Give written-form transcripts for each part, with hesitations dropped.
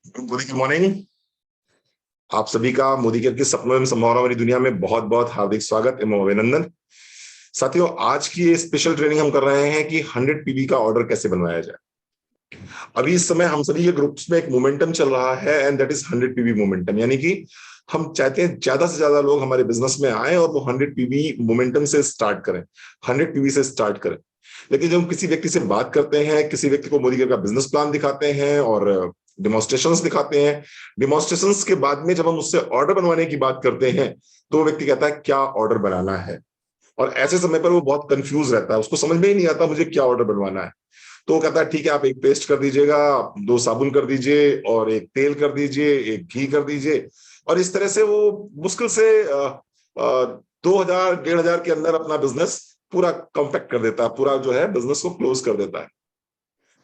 Good morning. आप सभी का मोदी केयर की सपनों एवं संभावना वाली दुनिया में बहुत बहुत हार्दिक स्वागत एवं अभिनंदन। साथियों, आज की ये स्पेशल ट्रेनिंग हम कर रहे हैं कि 100 पीबी का ऑर्डर कैसे बनवाया जाए। अभी इस समय हम सभी के ग्रुप्स में एक मोमेंटम चल रहा है and that is 100 P B momentum, यानी कि हम चाहते हैं ज्यादा से ज्यादा लोग हमारे बिजनेस में आए और वो 100 पीबी मोमेंटम से स्टार्ट करें, 100 पीबी से स्टार्ट करें। लेकिन जब हम किसी व्यक्ति से बात करते हैं, किसी व्यक्ति को मोदी केयर का बिजनेस प्लान दिखाते हैं और डिमॉन्स्ट्रेशंस दिखाते हैं, डिमॉन्स्ट्रेशंस के बाद में जब हम उससे ऑर्डर बनवाने की बात करते हैं तो वो व्यक्ति कहता है क्या ऑर्डर बनाना है। और ऐसे समय पर वो बहुत कंफ्यूज रहता है, उसको समझ में ही नहीं आता मुझे क्या ऑर्डर बनवाना है। तो वो कहता है ठीक है, आप एक पेस्ट कर दीजिएगा, 2 साबुन कर दीजिए और एक तेल कर दीजिए, एक घी कर दीजिए। और इस तरह से वो मुश्किल से 2000 1500 के अंदर अपना बिजनेस पूरा कॉम्पैक्ट कर देता है, पूरा जो है बिजनेस को क्लोज कर देता है।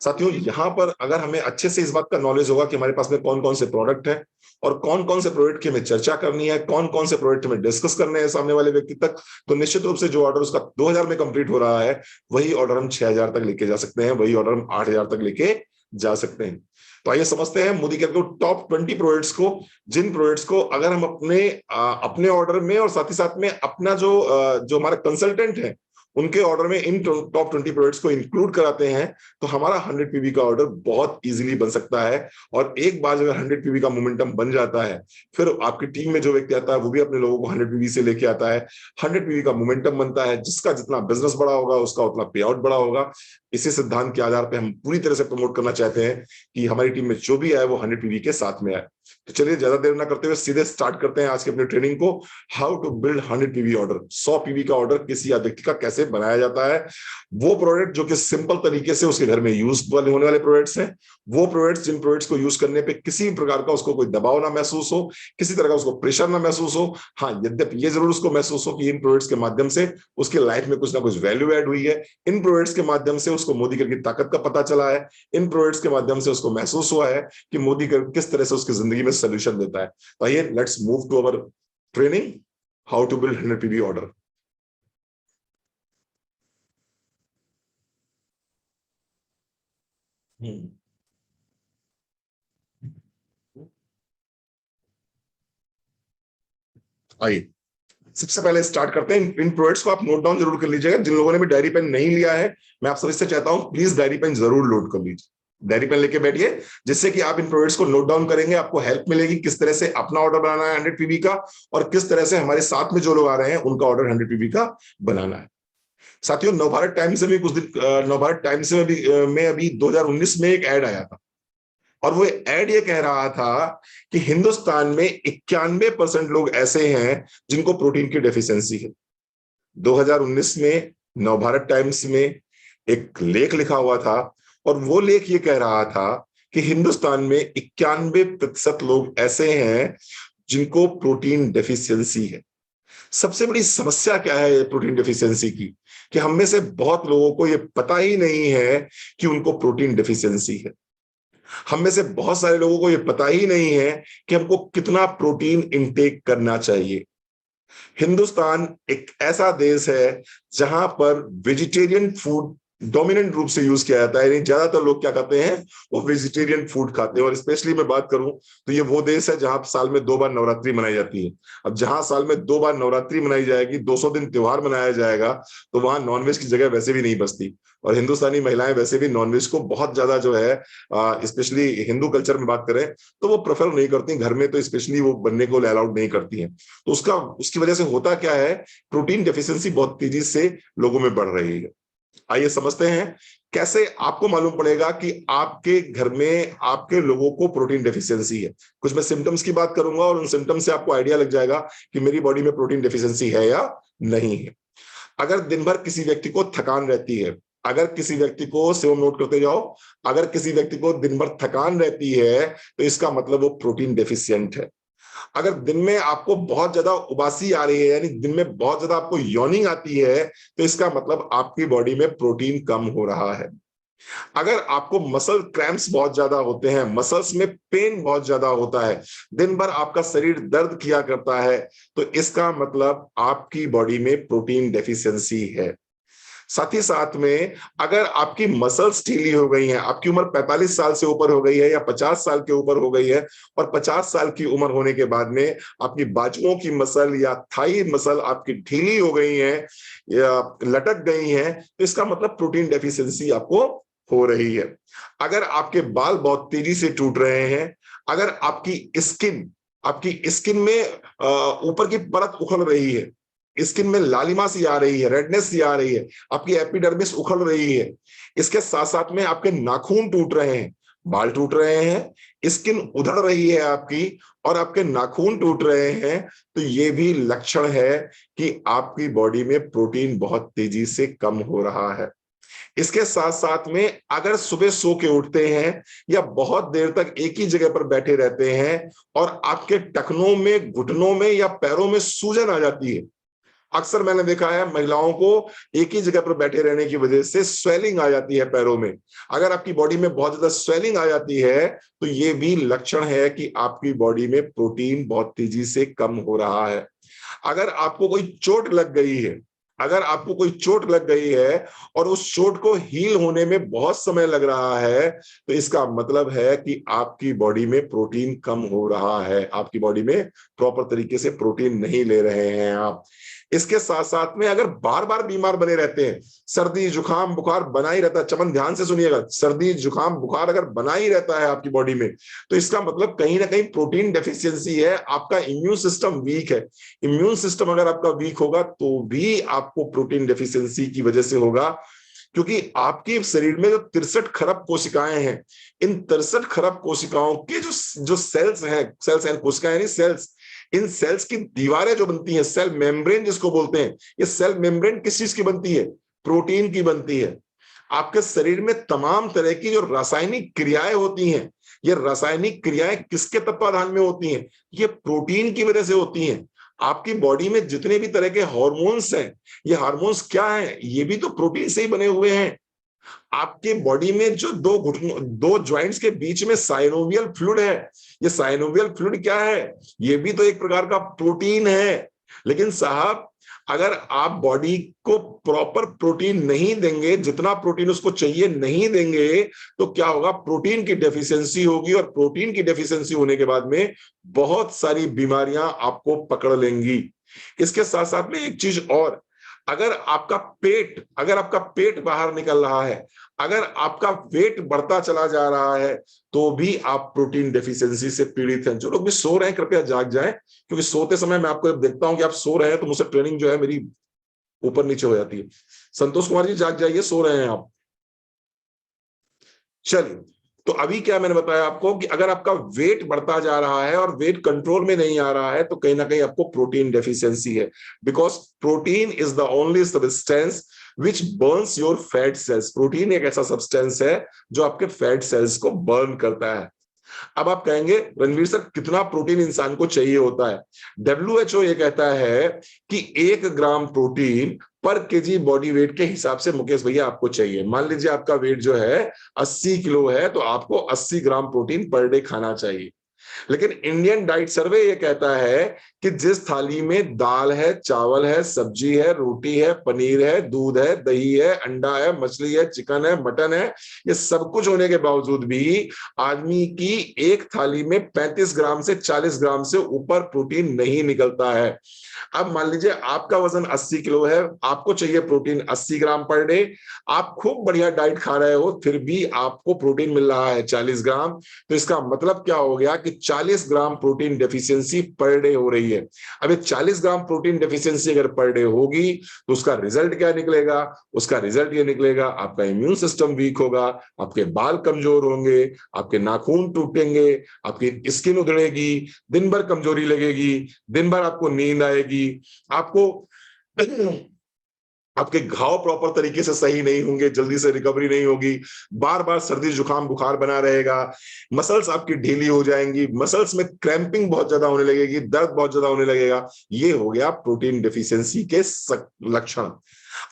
साथियों, यहाँ पर अगर हमें अच्छे से इस बात का नॉलेज होगा कि हमारे पास में कौन कौन से प्रोडक्ट हैं और कौन कौन से प्रोडक्ट की हमें चर्चा करनी है, कौन कौन से प्रोडक्ट हमें डिस्कस करने हैं सामने वाले व्यक्ति तक, तो निश्चित रूप से जो ऑर्डर उसका 2000 में कंप्लीट हो रहा है वही ऑर्डर हम 6000 तक लेके जा सकते हैं, वही ऑर्डर हम 8000 तक लेके जा सकते हैं। तो आइए समझते हैं मोदी केयर को टॉप 20 प्रोडक्ट्स को, जिन प्रोडक्ट्स को अगर हम अपने ऑर्डर में और साथ ही साथ में अपना जो हमारा कंसल्टेंट है उनके ऑर्डर में इन टॉप 20 प्रोडक्ट्स को इंक्लूड कराते हैं तो हमारा 100 पीबी का ऑर्डर बहुत इजीली बन सकता है। और एक बार अगर 100 पीबी का मोमेंटम बन जाता है, फिर आपकी टीम में जो व्यक्ति आता है वो भी अपने लोगों को 100 पीबी से लेके आता है। 100 पीबी का मोमेंटम बनता है, जिसका जितना बिजनेस बड़ा होगा उसका उतना पे आउट बड़ा होगा। इसी सिद्धांत के आधार पर हम पूरी तरह से प्रमोट करना चाहते हैं कि हमारी टीम में जो भी आए वो 100 पीबी के साथ में आए। तो चलिए ज्यादा देर ना करते हुए सीधे स्टार्ट करते हैं आज के अपनी ट्रेनिंग को। How to build 100 P V order, 100 P V का ऑर्डर किसी व्यक्ति का कैसे बनाया जाता है। वो प्रोडक्ट जो कि सिंपल तरीके से उसके घर में यूज होने वाले प्रोडक्ट्स हैं, वो प्रोडक्ट्स जिन प्रोडक्ट्स को यूज करने पे किसी भी प्रकार का उसको कोई दबाव ना महसूस हो, किसी तरह का उसको प्रेशर ना महसूस हो। हाँ, यद्यपि ये जरूर उसको महसूस हो कि इन प्रोडक्ट्स के माध्यम से उसके लाइफ में कुछ ना कुछ वैल्यू ऐड हुई है, इन प्रोडक्ट्स के माध्यम से उसको मोदी केयर की ताकत का पता चला है, इन प्रोडक्ट्स के माध्यम से उसको महसूस हुआ है कि मोदी केयर किस तरह से उसकी जिंदगी में सोल्यूशन देता है। तो आइए let's move to our training, how to build 100 P V order. आइए सबसे पहले स्टार्ट करते हैं। इन प्रोडक्ट्स को आप नोट डाउन जरूर कर लीजिएगा। जिन लोगों ने भी डायरी पेन नहीं लिया है, मैं आप सभी से चाहता हूं प्लीज डायरी पेन जरूर लोड कर लीजिए, डायरी पेन लेके बैठिए, जिससे कि आप इन प्रोडक्ट्स को नोट डाउन करेंगे, आपको हेल्प मिलेगी किस तरह से अपना ऑर्डर बनाना है 100 पीबी का, और किस तरह से हमारे साथ में जो लोग आ रहे हैं उनका ऑर्डर 100 पीबी का बनाना है। साथियों, नवभारत टाइम्स से भी कुछ दिन नवभारत टाइम्स में अभी 2019 में एक ऐड आया था और वो ऐड ये कह रहा था कि हिंदुस्तान में 91% लोग ऐसे हैं जिनको प्रोटीन की डेफिशिएंसी है। 2019 में नवभारत टाइम्स में एक लेख लिखा हुआ था और वो लेख ये कह रहा था कि हिंदुस्तान में 91% लोग ऐसे हैं जिनको प्रोटीन डेफिशिएंसी है। सबसे बड़ी समस्या क्या है प्रोटीन डेफिशिएंसी की, कि हम में से बहुत लोगों को ये पता ही नहीं है कि उनको प्रोटीन डेफिशिएंसी है। हम में से बहुत सारे लोगों को ये पता ही नहीं है कि हमको कितना प्रोटीन इंटेक करना चाहिए। हिंदुस्तान एक ऐसा देश है जहां पर वेजिटेरियन फूड डोमिनेंट रूप से यूज किया जाता है, यानी ज्यादातर लोग क्या खाते हैं, वो वेजिटेरियन फूड खाते हैं। और स्पेशली मैं बात करूं तो ये वो देश है जहां साल में 2 बार नवरात्रि मनाई जाती है। अब जहां साल में 2 बार नवरात्रि मनाई जाएगी, 200 दिन त्योहार मनाया जाएगा, तो वहां नॉनवेज की जगह वैसे भी नहीं बचती। और हिंदुस्तानी महिलाएं वैसे भी नॉनवेज को बहुत ज्यादा जो है, स्पेशली हिंदू कल्चर में बात करें तो वो प्रेफर नहीं करती घर में, तो स्पेशली वो बनने को अलाउड नहीं करती हैं। तो उसकी वजह से होता क्या है, प्रोटीन डेफिशिएंसी बहुत तेजी से लोगों में बढ़ रही है। आइए समझते हैं कैसे आपको मालूम पड़ेगा कि आपके घर में आपके लोगों को प्रोटीन डेफिशिएंसी है। कुछ मैं सिम्टम्स की बात करूंगा और उन सिम्टम्स से आपको आइडिया लग जाएगा कि मेरी बॉडी में प्रोटीन डेफिशिएंसी है या नहीं है। अगर दिन भर किसी व्यक्ति को थकान रहती है, अगर किसी व्यक्ति को, से नोट करते जाओ, अगर किसी व्यक्ति को दिन भर थकान रहती है तो इसका मतलब वो प्रोटीन डेफिशिएंट है। अगर दिन में आपको बहुत ज्यादा उबासी आ रही है, यानी दिन में बहुत ज्यादा आपको यॉर्निंग आती है, तो इसका मतलब आपकी बॉडी में प्रोटीन कम हो रहा है। अगर आपको मसल क्रैम्प्स बहुत ज्यादा होते हैं, मसल्स में पेन बहुत ज्यादा होता है, दिन भर आपका शरीर दर्द किया करता है, तो इसका मतलब आपकी बॉडी में प्रोटीन डेफिशिएंसी है। साथ ही साथ में अगर आपकी मसल्स ढीली हो गई हैं, आपकी उम्र 45 साल से ऊपर हो गई है या 50 साल के ऊपर हो गई है, और 50 साल की उम्र होने के बाद में आपकी बाजुओं की मसल या थाई मसल आपकी ढीली हो गई है या लटक गई है, तो इसका मतलब प्रोटीन डेफिशिएंसी आपको हो रही है। अगर आपके बाल बहुत तेजी से टूट रहे हैं, अगर आपकी स्किन में ऊपर की परत उखड़ रही है, स्किन में लालिमा सी आ रही है, रेडनेस सी आ रही है, आपकी एपिडर्मिस उखड़ रही है, इसके साथ साथ में आपके नाखून टूट रहे हैं, बाल टूट रहे हैं, स्किन उधड़ रही है आपकी, और आपके नाखून टूट रहे हैं, तो ये भी लक्षण है कि आपकी बॉडी में प्रोटीन बहुत तेजी से कम हो रहा है। इसके साथ साथ में अगर सुबह सो के उठते हैं या बहुत देर तक एक ही जगह पर बैठे रहते हैं और आपके टखनों में, घुटनों में या पैरों में सूजन आ जाती है, अक्सर मैंने देखा है महिलाओं को एक ही जगह पर बैठे रहने की वजह से स्वेलिंग आ जाती है पैरों में। अगर आपकी बॉडी में बहुत ज्यादा स्वेलिंग आ जाती है तो ये भी लक्षण है कि आपकी बॉडी में प्रोटीन बहुत तेजी से कम हो रहा है। अगर आपको कोई चोट लग गई है, अगर आपको कोई चोट लग गई है और उस चोट को हील होने में बहुत समय लग रहा है, तो इसका मतलब है कि आपकी बॉडी में प्रोटीन कम हो रहा है, आपकी बॉडी में प्रॉपर तरीके से प्रोटीन नहीं ले रहे हैं आप। इसके साथ साथ में अगर बार बार बीमार बने रहते हैं, सर्दी जुकाम बुखार बना ही रहता है, चमन ध्यान से सुनिएगा, सर्दी जुकाम बुखार अगर बना ही रहता है आपकी बॉडी में, तो इसका मतलब कहीं ना कहीं प्रोटीन डेफिशिएंसी है, आपका इम्यून सिस्टम वीक है। इम्यून सिस्टम अगर आपका वीक होगा तो भी आपको प्रोटीन डेफिशिएंसी की वजह से होगा, क्योंकि आपके शरीर में जो 63 खरब कोशिकाएं हैं, इन 63 खरब कोशिकाओं के जो सेल्स हैं, कोशिकाएं नहीं सेल्स, इन सेल्स की दीवारें जो बनती हैं, सेल मेम्ब्रेन जिसको बोलते हैं, ये सेल मेम्ब्रेन किस चीज की बनती है? प्रोटीन की बनती है। आपके शरीर में तमाम तरह की जो रासायनिक क्रियाएं होती हैं, ये रासायनिक क्रियाएं किसके तत्वाधान में होती हैं? ये प्रोटीन की वजह से होती हैं। आपकी बॉडी में जितने भी तरह के हार्मोन्स हैं, ये हार्मोन्स क्या हैं? ये भी तो प्रोटीन से ही बने हुए हैं। आपके बॉडी में जो दो ज्वाइंट्स के बीच में साइनोवियल फ्लूइड है, ये साइनोवियल फ्लूइड क्या है? ये भी तो एक प्रकार का प्रोटीन है। लेकिन साहब, अगर आप बॉडी को प्रॉपर प्रोटीन नहीं देंगे, जितना प्रोटीन उसको चाहिए नहीं देंगे, तो क्या होगा? प्रोटीन की डेफिशिएंसी होगी, और प्रोटीन की डेफिशिएंसी होने के बाद में बहुत सारी बीमारियां आपको पकड़ लेंगी। इसके साथ साथ में एक चीज और, अगर आपका पेट बाहर निकल रहा है, अगर आपका वेट बढ़ता चला जा रहा है, तो भी आप प्रोटीन डेफिशिएंसी से पीड़ित हैं। जो लोग भी सो रहे हैं कृपया जाग जाएं, क्योंकि सोते समय मैं आपको देखता हूं कि आप सो रहे हैं तो मुझसे ट्रेनिंग जो है मेरी ऊपर नीचे हो जाती है। संतोष कुमार जी जाग जाइए, सो रहे हैं आप। चलिए, तो अभी क्या मैंने बताया आपको कि अगर आपका वेट बढ़ता जा रहा है और वेट कंट्रोल में नहीं आ रहा है, तो कहीं ना कहीं आपको प्रोटीन डेफिशिएंसी है। Because protein is the only substance which Burns your fat cells. Protein एक ऐसा सब्सटेंस है जो आपके फैट सेल्स को बर्न करता है। अब आप कहेंगे रणवीर सर कितना प्रोटीन इंसान को चाहिए होता है? WHO ये कहता है कि 1 ग्राम प्रोटीन पर केजी बॉडी वेट के हिसाब से मुकेश भैया आपको चाहिए। मान लीजिए आपका वेट जो है 80 किलो है, तो आपको 80 ग्राम प्रोटीन पर डे खाना चाहिए। लेकिन इंडियन डाइट सर्वे ये कहता है कि जिस थाली में दाल है, चावल है, सब्जी है, रोटी है, पनीर है, दूध है, दही है, अंडा है, मछली है, चिकन है, मटन है, ये सब कुछ होने के बावजूद भी आदमी की एक थाली में 35 ग्राम से 40 ग्राम से ऊपर प्रोटीन नहीं निकलता है। अब मान लीजिए आपका वजन 80 किलो है, आपको चाहिए प्रोटीन 80 ग्राम पर डे, आप खूब बढ़िया डाइट खा रहे हो, फिर भी आपको प्रोटीन मिल रहा है 40 ग्राम, तो इसका मतलब क्या हो गया कि 40 gram protein deficiency per day हो रही है। अब ये 40 ग्राम प्रोटीन डेफिशिएंसी अगर पर डे होगी, तो उसका रिजल्ट क्या निकलेगा? उसका रिजल्ट ये निकलेगा, आपका इम्यून सिस्टम वीक होगा, आपके बाल कमजोर होंगे, आपके नाखून टूटेंगे, आपकी स्किन उधड़ेगी, दिन भर कमजोरी लगेगी, दिन भर आपको नींद आएगी, आपको आपके घाव प्रॉपर तरीके से सही नहीं होंगे, जल्दी से रिकवरी नहीं होगी, बार बार सर्दी जुकाम बुखार बना रहेगा, मसल्स आपकी ढीली हो जाएंगी, मसल्स में क्रैम्पिंग बहुत ज्यादा होने लगेगी, दर्द बहुत ज्यादा होने लगेगा। ये हो गया प्रोटीन डेफिशिएंसी के लक्षण।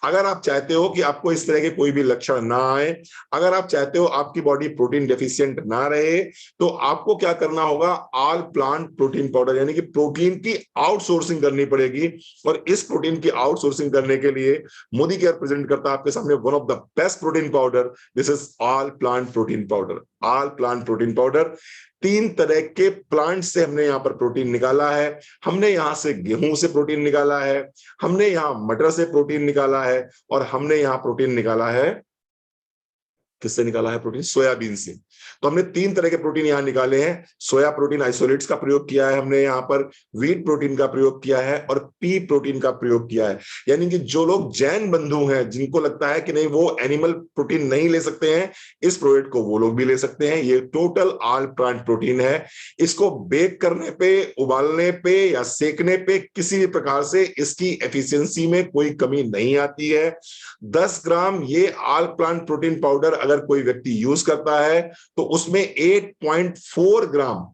अगर आप चाहते हो कि आपको इस तरह के कोई भी लक्षण ना आए, अगर आप चाहते हो आपकी बॉडी प्रोटीन डेफिशिएंट ना रहे, तो आपको क्या करना होगा, ऑल प्लांट प्रोटीन पाउडर यानी कि प्रोटीन की आउटसोर्सिंग करनी पड़ेगी। और इस प्रोटीन की आउटसोर्सिंग करने के लिए मोदी केयर प्रेजेंट करता है आपके सामने one of the best protein powder, this is all plant protein powder. All plant protein powder, 3 तरह के प्लांट से हमने यहाँ पर प्रोटीन निकाला है। हमने यहाँ से गेहूं से प्रोटीन निकाला है, हमने यहाँ मटर से प्रोटीन निकाला है, और हमने यहाँ प्रोटीन निकाला है, किससे निकाला है प्रोटीन, सोयाबीन से। तो हमने 3 तरह के प्रोटीन यहां निकाले हैं। सोया प्रोटीन आइसोलेट्स का प्रयोग किया है हमने यहाँ पर, व्हीट प्रोटीन का प्रयोग किया है, और पी प्रोटीन का प्रयोग किया है। यानी कि जो लोग जैन बंधु हैं, जिनको लगता है कि नहीं वो एनिमल प्रोटीन नहीं ले सकते हैं, इस प्रोडक्ट को वो लोग भी ले सकते हैं। ये टोटल ऑल प्लांट प्रोटीन है। इसको बेक करने पे, उबालने पे या सेकने पे किसी भी प्रकार से इसकी एफिशिएंसी में कोई कमी नहीं आती है। 10 ग्राम ये ऑल प्लांट प्रोटीन पाउडर अगर कोई व्यक्ति यूज करता है, तो उसमें 8.4 ग्राम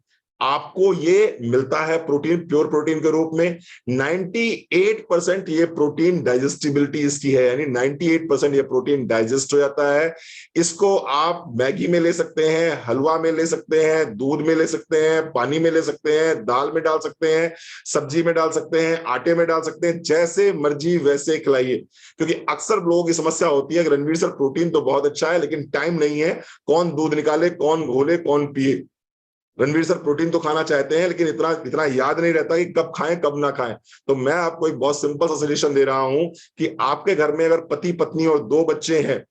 आपको ये मिलता है प्रोटीन, प्योर प्रोटीन के रूप में। 98% ये प्रोटीन डाइजेस्टिबिलिटी इसकी है, यानी 98% ये प्रोटीन डाइजेस्ट हो जाता है। इसको आप मैगी में ले सकते हैं, हलवा में ले सकते हैं, दूध में ले सकते हैं, पानी में ले सकते हैं, दाल में डाल सकते हैं, सब्जी में डाल सकते हैं, आटे में डाल सकते हैं, जैसे मर्जी वैसे खिलाइए। क्योंकि अक्सर लोगों की समस्या होती है कि रणवीर सर प्रोटीन तो बहुत अच्छा है लेकिन टाइम नहीं है, कौन दूध निकाले, कौन घोले, कौन पिए। रणवीर सर प्रोटीन तो खाना चाहते हैं लेकिन इतना इतना याद नहीं रहता कि कब खाएं कब ना खाएं। तो मैं आपको एक बहुत सिंपल सा सजेशन दे रहा हूं कि आपके घर में अगर पति पत्नी और 2 बच्चे हैं,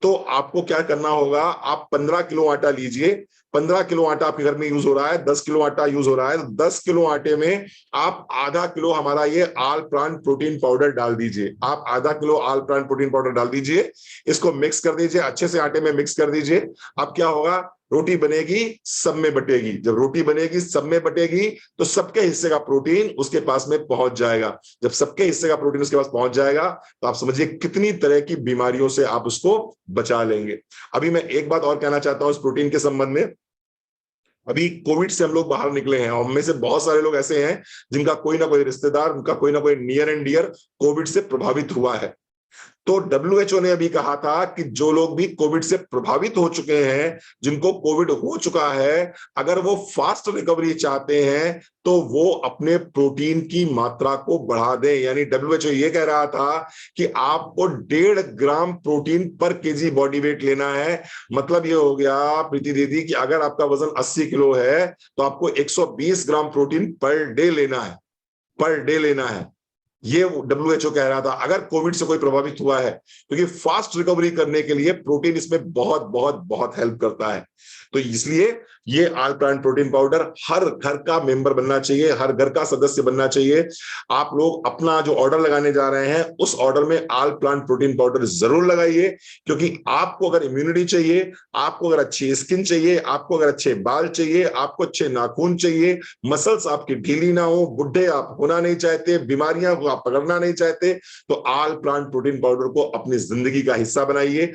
तो आपको क्या करना होगा, आप 15 किलो आटा लीजिए। 15 किलो आटा आपके घर में यूज हो रहा है, 10 किलो आटा यूज हो रहा है, तो 10 किलो आटे में आप आधा किलो हमारा ये ऑल प्लांट प्रोटीन पाउडर डाल दीजिए। आप आधा kilo all plant protein powder डाल दीजिए, इसको मिक्स कर दीजिए, अच्छे से आटे में मिक्स कर दीजिए। अब क्या होगा, रोटी बनेगी, सब में बटेगी। जब रोटी बनेगी, सब में बटेगी, तो सबके हिस्से का प्रोटीन उसके पास में पहुंच जाएगा। जब सबके हिस्से का प्रोटीन उसके पास पहुंच जाएगा, तो आप समझिए कितनी तरह की बीमारियों से आप उसको बचा लेंगे। अभी मैं एक बात और कहना चाहता हूं इस प्रोटीन के संबंध में। अभी कोविड से हम लोग बाहर निकले हैं, और में से बहुत सारे लोग ऐसे हैं जिनका कोई ना कोई रिश्तेदार, उनका कोई ना कोई नियर एंड डियर कोविड से प्रभावित हुआ है। तो डब्ल्यूएचओ ने अभी कहा था कि जो लोग भी कोविड से प्रभावित हो चुके हैं, जिनको कोविड हो चुका है, अगर वो फास्ट रिकवरी चाहते हैं, तो वो अपने प्रोटीन की मात्रा को बढ़ा दें। यानी डब्ल्यूएचओ ये कह रहा था कि आपको 1.5 ग्राम प्रोटीन पर केजी बॉडी वेट लेना है। मतलब ये हो गया प्रीति दीदी कि अगर आपका वजन 80 किलो है, तो आपको 120 ग्राम प्रोटीन पर डे लेना है, पर डे लेना है। ये डब्ल्यूएचओ कह रहा था अगर कोविड से कोई प्रभावित हुआ है, क्योंकि फास्ट रिकवरी करने के लिए प्रोटीन इसमें बहुत बहुत बहुत हेल्प करता है। तो इसलिए ये ऑल प्लांट प्रोटीन पाउडर हर घर का मेंबर बनना चाहिए, हर घर का सदस्य बनना चाहिए। आप लोग अपना जो ऑर्डर लगाने जा रहे हैं, उस ऑर्डर में ऑल प्लांट प्रोटीन पाउडर जरूर लगाइए। क्योंकि आपको अगर इम्यूनिटी चाहिए, आपको अगर अच्छी स्किन चाहिए, आपको अगर अच्छे बाल चाहिए, आपको अच्छे नाखून चाहिए, मसल्स आपकी ढीली ना हो, बुढ़े आप होना नहीं चाहते, बीमारियां को आप पकड़ना नहीं चाहते, तो ऑल प्लांट प्रोटीन पाउडर को अपनी जिंदगी का हिस्सा बनाइए।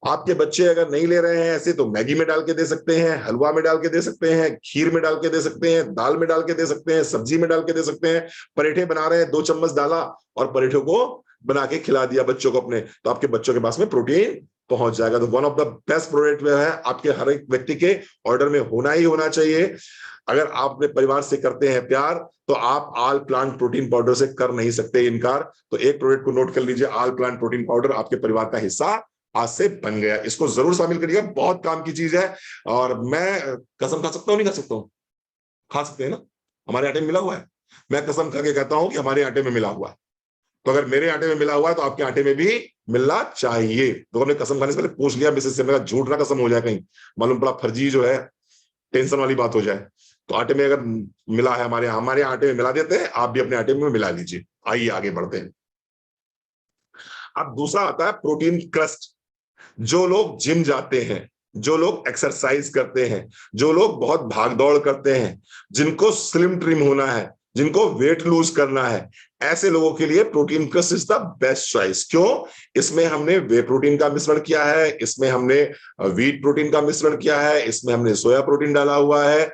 आपके बच्चे अगर नहीं ले रहे हैं ऐसे, तो मैगी में डाल के दे सकते हैं, हलवा में डाल के दे सकते हैं, खीर में डाल के दे सकते हैं, दाल में डाल के दे सकते हैं, सब्जी में डाल के दे सकते हैं। पराठे बना रहे हैं, 2 चम्मच डाला और पराठों को बना के खिला दिया बच्चों को अपने, तो आपके बच्चों के पास में प्रोटीन पहुंच जाएगा। तो one of the best product है, आपके हर एक व्यक्ति के ऑर्डर में होना ही होना चाहिए। अगर आप अपने परिवार से करते हैं प्यार, तो आप ऑल प्लांट प्रोटीन पाउडर से कर नहीं सकते इनकार। तो एक प्रोडक्ट को नोट कर लीजिए, ऑल प्लांट प्रोटीन पाउडर आपके परिवार का हिस्सा आज से बन गया। इसको जरूर शामिल करिएगा, बहुत काम की चीज है। और मैं कसम खा सकता हूं, नहीं खा सकता हूं, खा सकते हैं ना, हमारे आटे में मिला हुआ है। मैं कसम खा के कहता हूं कि हमारे आटे में मिला हुआ है। तो अगर मेरे आटे में मिला हुआ है, तो आपके आटे में भी मिलना चाहिए। तो हमने कसम खाने से पहले पूछ लिया मिसेज से, मेरा झूठ ना कसम हो जाए कहीं, मालूम पड़ा फर्जी जो है, टेंशन वाली बात हो जाए। तो आटे में अगर मिला है, हमारे आटे में मिला देते हैं, आप भी अपने आटे में मिला लीजिए। आइए आगे बढ़ते हैं। अब दूसरा आता है प्रोटीन क्रस्ट। जो लोग जिम जाते हैं, जो लोग एक्सरसाइज करते हैं, जो लोग बहुत भाग दौड़ करते हैं, जिनको स्लिम ट्रिम होना है, जिनको वेट लूज करना है, ऐसे लोगों के लिए protein crust is the best choice. क्यों? इसमें हमने वे प्रोटीन का मिश्रण किया है, इसमें हमने व्हीट प्रोटीन का मिश्रण किया है, इसमें हमने सोया प्रोटीन डाला हुआ है।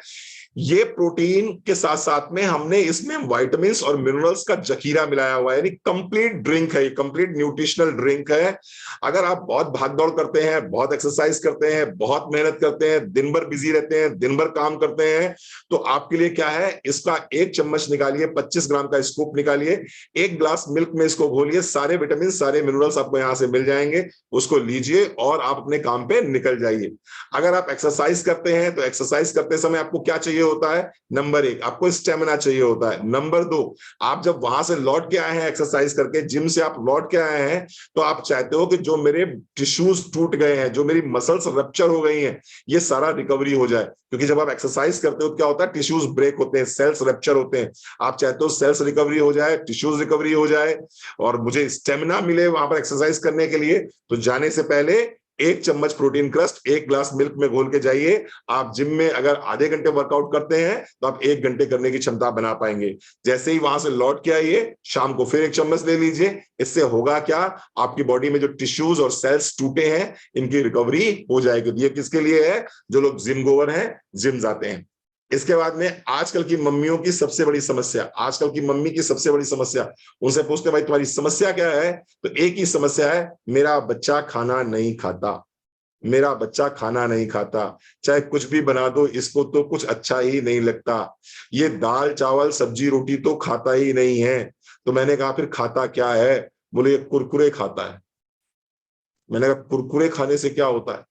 ये प्रोटीन के साथ साथ में हमने इसमें विटामिन और मिनरल्स का जखीरा मिलाया हुआ है, यानी कंप्लीट ड्रिंक है, कंप्लीट न्यूट्रिशनल ड्रिंक है। अगर आप बहुत भागदौड़ करते हैं, बहुत एक्सरसाइज करते हैं, बहुत मेहनत करते हैं, दिन भर बिजी रहते हैं, दिन भर काम करते हैं, तो आपके लिए क्या है, इसका 1 चम्मच निकालिए, 25 ग्राम का स्कूप निकालिए, 1 ग्लास मिल्क में इसको घोलिए, सारे विटामिन सारे मिनरल्स आपको यहां से मिल जाएंगे, उसको लीजिए और आप अपने काम पे निकल जाइए। अगर आप एक्सरसाइज करते हैं तो एक्सरसाइज करते समय आपको क्या चाहिए होता है, नंबर 1 आपको स्टेमिना चाहिए होता है, नंबर 2 आप जब वहां से लौट के आए हैं एक्सरसाइज करके, जिम से आप लौट के आए हैं, तो आप चाहते हो कि जो मेरे टिश्यूज टूट गए हैं, जो मेरी मसल्स रप्चर हो गई हैं, ये सारा रिकवरी हो जाए। क्योंकि जब आप एक्सरसाइज करते हो तो क्या होता है, टिश्यूज ब्रेक होते हैं, सेल्स रप्चर होते हैं, आप चाहते हो सेल्स रिकवरी हो जाए, टिश्यूज रिकवरी हो जाए और मुझे स्टेमिना मिले वहां पर एक्सरसाइज करने के लिए। तो जाने से पहले 1 चम्मच प्रोटीन क्रस्ट 1 ग्लास मिल्क में घोल के जाइए। आप जिम में अगर आधे घंटे वर्कआउट करते हैं तो आप 1 घंटे करने की क्षमता बना पाएंगे। जैसे ही वहां से लौट के आइए, शाम को फिर 1 चम्मच ले लीजिए। इससे होगा क्या, आपकी बॉडी में जो टिश्यूज और सेल्स टूटे हैं, इनकी रिकवरी हो जाएगी। ये किसके लिए है, जो लोग जिम गोवर हैं, जिम जाते हैं। इसके बाद में आजकल की मम्मियों की सबसे बड़ी समस्या, आजकल की मम्मी की सबसे बड़ी समस्या, उनसे पूछते भाई तुम्हारी समस्या क्या है, तो एक ही समस्या है, मेरा बच्चा खाना नहीं खाता, मेरा बच्चा खाना नहीं खाता, चाहे कुछ भी बना दो इसको तो कुछ अच्छा ही नहीं लगता, ये दाल चावल सब्जी रोटी तो खाता ही नहीं है। तो मैंने कहा फिर खाता क्या है, बोले ये कुरकुरे खाता है। मैंने कहा कुरकुरे खाने से क्या होता है,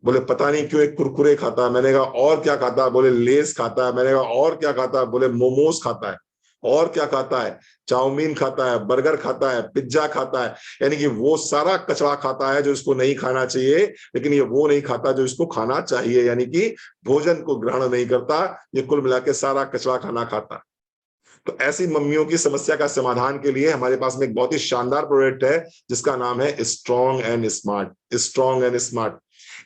बोले पता नहीं क्यों एक कुरकुरे खाता है। मैंने कहा और क्या खाता है, बोले लेस खाता है। मैंने कहा और क्या खाता है, बोले मोमोज खाता है। और क्या खाता है, चाउमीन खाता है, बर्गर खाता है, पिज्जा खाता है। यानी कि वो सारा कचरा खाता है जो इसको नहीं खाना चाहिए, लेकिन ये वो नहीं खाता जो इसको खाना चाहिए, यानी कि भोजन को ग्रहण नहीं करता, ये कुल मिला के सारा कचरा खाना खाता है। तो ऐसी मम्मियों की समस्या का समाधान के लिए हमारे पास में एक बहुत ही शानदार प्रोडक्ट है जिसका नाम है strong and smart. Strong and smart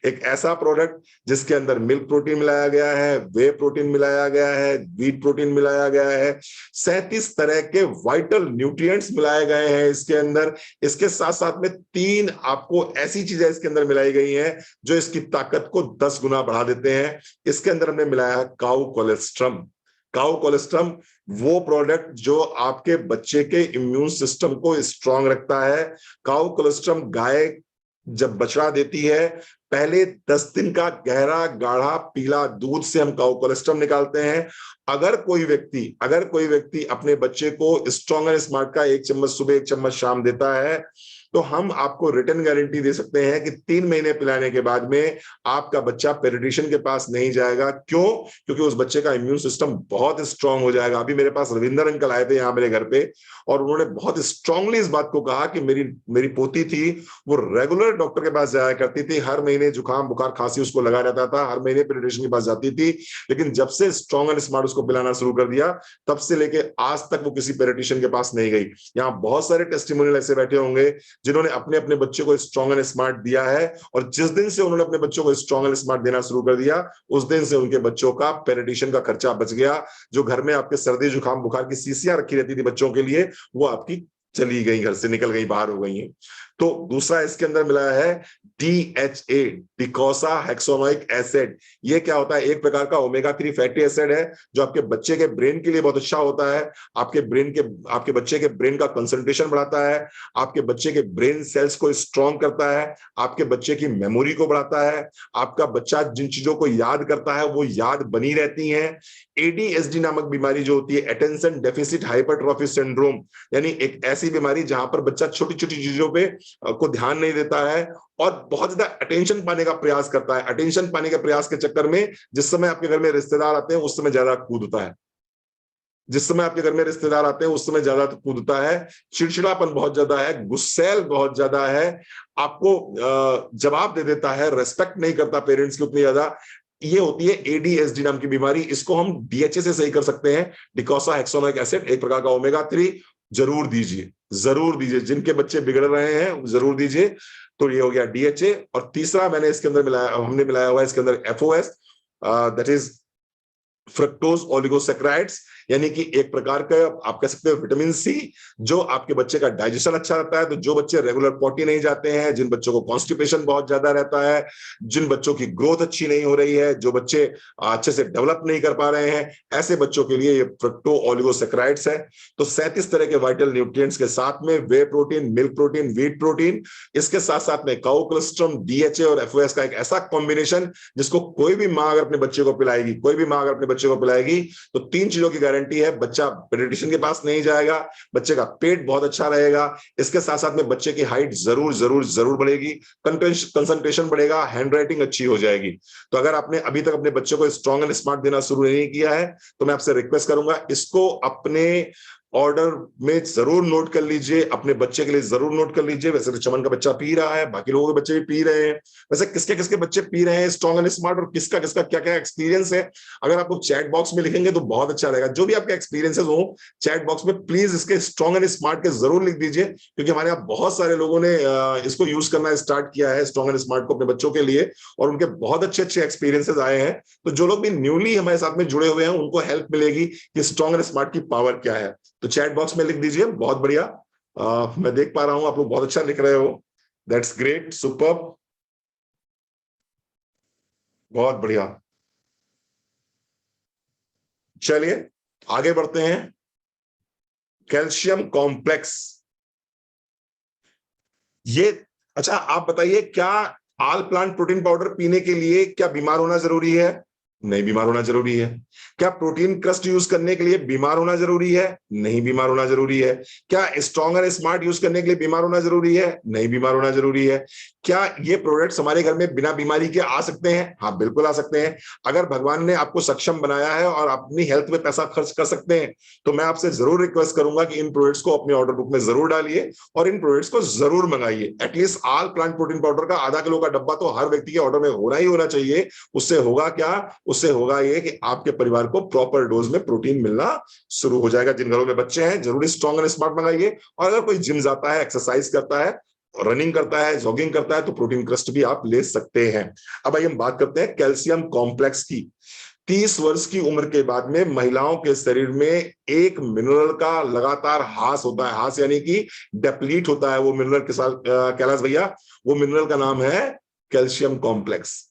एक ऐसा प्रोडक्ट जिसके अंदर मिल्क प्रोटीन मिलाया गया है, वे प्रोटीन मिलाया गया है, व्हीट प्रोटीन मिलाया गया है, 37 तरह के वाइटल न्यूट्रिएंट्स मिलाए गए हैं इसके अंदर। इसके साथ साथ में 3 आपको ऐसी चीजें इसके अंदर मिलाई गई हैं जो इसकी ताकत को 10 गुना बढ़ा देते हैं। इसके अंदर हमने मिलाया है काउ कोलेस्ट्रम। काउ कोलेस्ट्रम वो प्रोडक्ट जो आपके बच्चे के इम्यून सिस्टम को स्ट्रांग रखता है। काउ कोलेस्ट्रम गाय जब बछड़ा देती है, पहले 10 दिन का गहरा गाढ़ा पीला दूध से हम काउ कोलेस्ट्रम निकालते हैं। अगर कोई व्यक्ति अपने बच्चे को स्ट्रॉन्ग एंड स्मार्ट का 1 चम्मच सुबह 1 चम्मच शाम देता है, तो हम आपको रिटर्न गारंटी दे सकते हैं कि 3 महीने पिलाने के बाद में आपका बच्चा पेडिट्रिशियन के पास नहीं जाएगा। क्यों? क्योंकि उस बच्चे का इम्यून सिस्टम बहुत स्ट्रांग हो जाएगा। अभी मेरे पास रविंदर अंकल आए थे यहाँ मेरे घर पे, और उन्होंने बहुत स्ट्रांगली इस बात को कहा कि मेरी पोती थी, वो रेगुलर डॉक्टर के पास जाया करती थी, हर महीने जुकाम बुखार खांसी उसको लगा रहता था, हर महीने पेडिट्रिशियन के पास जाती थी, लेकिन जब से स्ट्रॉन्ग एंड स्मार्ट उसको पिलाना शुरू कर दिया, तब से लेके आज तक वो किसी पेडिट्रिशियन के पास नहीं गई। यहाँ बहुत सारे टेस्टिमोनियल ऐसे बैठे होंगे जिन्होंने अपने अपने बच्चे को स्ट्रॉन्ग एंड स्मार्ट दिया है, और जिस दिन से उन्होंने अपने बच्चों को स्ट्रॉन्ग एंड स्मार्ट देना शुरू कर दिया, उस दिन से उनके बच्चों का पेडिट्रिशियन का खर्चा बच गया। जो घर में आपके सर्दी जुकाम बुखार की शीशियां रखी रहती थी बच्चों के लिए, वो आपकी चली गई, घर से निकल गई, बाहर हो गई हैं। तो दूसरा इसके अंदर मिला है DHA, डिकोसा हेक्सोनोइक एसिड। ये क्या होता है, एक प्रकार का ओमेगा 3 फैटी एसिड है जो आपके बच्चे के ब्रेन के लिए बहुत अच्छा होता है। आपके बच्चे के ब्रेन का कंसंट्रेशन बढ़ाता है, आपके बच्चे के ब्रेन सेल्स को स्ट्रॉन्ग करता है, आपके बच्चे की मेमोरी को बढ़ाता है, आपका बच्चा जिन चीजों को याद करता है वो याद बनी रहती है। ADHD नामक बीमारी जो होती है, अटेंशन डेफिसिट हाइपरट्रॉफी सिंड्रोम, यानी एक ऐसी बीमारी जहां पर बच्चा छोटी छोटी चीजों पे को ध्यान नहीं देता है और बहुत ज्यादा अटेंशन पाने का प्रयास करता है। अटेंशन पाने के प्रयास के चक्कर में जिस समय आपके घर में रिश्तेदार आते हैं उस समय ज्यादा कूदता है, जिस समय आपके घर में रिश्तेदार आते हैं उस समय ज्यादा कूदता है, चिड़चिड़ापन बहुत ज्यादा है, गुस्सैल बहुत ज्यादा है, आपको जवाब दे देता है, रेस्पेक्ट नहीं करता पेरेंट्स की उतनी ज्यादा। ये होती है ADHD नाम की बीमारी। इसको हम DHA से सही कर सकते हैं, डिकोसा हेक्सोनोइक एसिड, एक प्रकार का ओमेगा 3। जरूर दीजिए, जरूर दीजिए, जिनके बच्चे बिगड़ रहे हैं जरूर दीजिए। तो ये हो गया DHA। और तीसरा हमने मिलाया हुआ है इसके अंदर FOS, that is fructose oligosaccharides, यानी कि एक प्रकार का आप कह सकते हो विटामिन सी, जो आपके बच्चे का डाइजेशन अच्छा रहता है। तो जो बच्चे रेगुलर पॉटी नहीं जाते हैं, जिन बच्चों को कॉन्स्टिपेशन बहुत ज्यादा रहता है, जिन बच्चों की ग्रोथ अच्छी नहीं हो रही है, जो बच्चे अच्छे से डेवलप नहीं कर पा रहे हैं, ऐसे बच्चों के लिए ये फ्रक्टो ओलिगोसैकेराइड्स है। तो 37 तरह के वाइटल न्यूट्रिएंट्स के साथ में whey protein, milk protein, wheat protein, इसके साथ साथ में काउ कोलेस्ट्रॉल, डीएचए और एफओएस का एक ऐसा कॉम्बिनेशन जिसको कोई भी मां अगर अपने बच्चे को पिलाएगी, कोई भी मां अगर अपने बच्चे को पिलाएगी, तो 3 चीजों की गारंटी है। बच्चा पीडियाट्रिशियन के पास नहीं जाएगा, बच्चे का पेट बहुत अच्छा रहेगा, इसके साथ साथ में बच्चे की हाइट जरूर जरूर जरूर बढ़ेगी, कंसंट्रेशन बढ़ेगा, हैंड राइटिंग अच्छी हो जाएगी। तो अगर आपने अभी तक अपने बच्चे को स्ट्रॉन्ग एंड स्मार्ट देना शुरू नहीं किया है, तो मैं आपसे रिक्वेस्ट करूंगा इसको अपने ऑर्डर में जरूर नोट कर लीजिए, अपने बच्चे के लिए जरूर नोट कर लीजिए। वैसे तो चमन का बच्चा पी रहा है, बाकी लोगों के बच्चे भी पी रहे हैं, वैसे किसके किसके बच्चे पी रहे हैं स्ट्रॉन्ग एंड स्मार्ट, और किसका किसका क्या क्या एक्सपीरियंस है, अगर आप लोग चैट बॉक्स में लिखेंगे तो बहुत अच्छा रहेगा। जो भी आपके एक्सपीरियंसेस हो चैट बॉक्स में प्लीज इसके स्ट्रॉन्ग एंड स्मार्ट के जरूर लिख दीजिए, क्योंकि हमारे यहाँ बहुत सारे लोगों ने इसको यूज करना स्टार्ट किया है, स्ट्रॉन्ग एंड स्मार्ट को अपने बच्चों के लिए, और उनके बहुत अच्छे अच्छे एक्सपीरियंसेस आए हैं। तो जो लोग भी न्यूली हमारे साथ में जुड़े हुए हैं उनको हेल्प मिलेगी कि स्ट्रॉन्ग एंड स्मार्ट की पावर क्या है। तो चैट बॉक्स में लिख दीजिए। बहुत बढ़िया, मैं देख पा रहा हूं आप लोग बहुत अच्छा लिख रहे हो, दैट्स ग्रेट, सुपर, बहुत बढ़िया। चलिए आगे बढ़ते हैं। कैल्शियम कॉम्प्लेक्स, ये अच्छा आप बताइए, क्या आल प्लांट प्रोटीन पाउडर पीने के लिए क्या बीमार होना जरूरी है? नहीं बीमार होना जरूरी है। क्या प्रोटीन क्रस्ट यूज करने के लिए बीमार होना जरूरी है? नहीं बीमार होना जरूरी है। क्या स्ट्रॉन्ग एंड स्मार्ट यूज करने के लिए बीमार होना जरूरी है? नहीं बीमार होना जरूरी है। क्या ये प्रोडक्ट्स हमारे घर में बिना बीमारी के आ सकते हैं? हाँ बिल्कुल आ सकते हैं। अगर भगवान ने आपको सक्षम बनाया है और अपनी हेल्थ पे पैसा खर्च कर सकते हैं, तो मैं आपसे जरूर रिक्वेस्ट करूंगा कि इन प्रोडक्ट्स को अपने ऑर्डर बुक में जरूर डालिए और इन प्रोडक्ट्स को जरूर मंगाइए। एटलीस्ट आल प्लांट प्रोटीन पाउडर का आधा किलो का डब्बा तो हर व्यक्ति के ऑर्डर में होना ही होना चाहिए। उससे होगा क्या? उससे होगा ये कि आपके परिवार को प्रॉपर डोज में प्रोटीन मिलना शुरू हो जाएगा। जिन घरों में बच्चे हैं जरूर स्ट्रॉन्ग एंड स्मार्ट मंगाइए, और अगर कोई जिम जाता है, एक्सरसाइज करता है, रनिंग करता है, जॉगिंग करता है, तो प्रोटीन क्रस्ट भी आप ले सकते हैं। अब आइए हम बात करते हैं कैल्शियम कॉम्प्लेक्स की। 30 वर्ष की उम्र के बाद में महिलाओं के शरीर में एक मिनरल का लगातार ह्रास होता है। ह्रास यानी कि डेप्लीट होता है वो मिनरल के साथ। कैलाश भैया, वो मिनरल का नाम है कैल्शियम कॉम्प्लेक्स।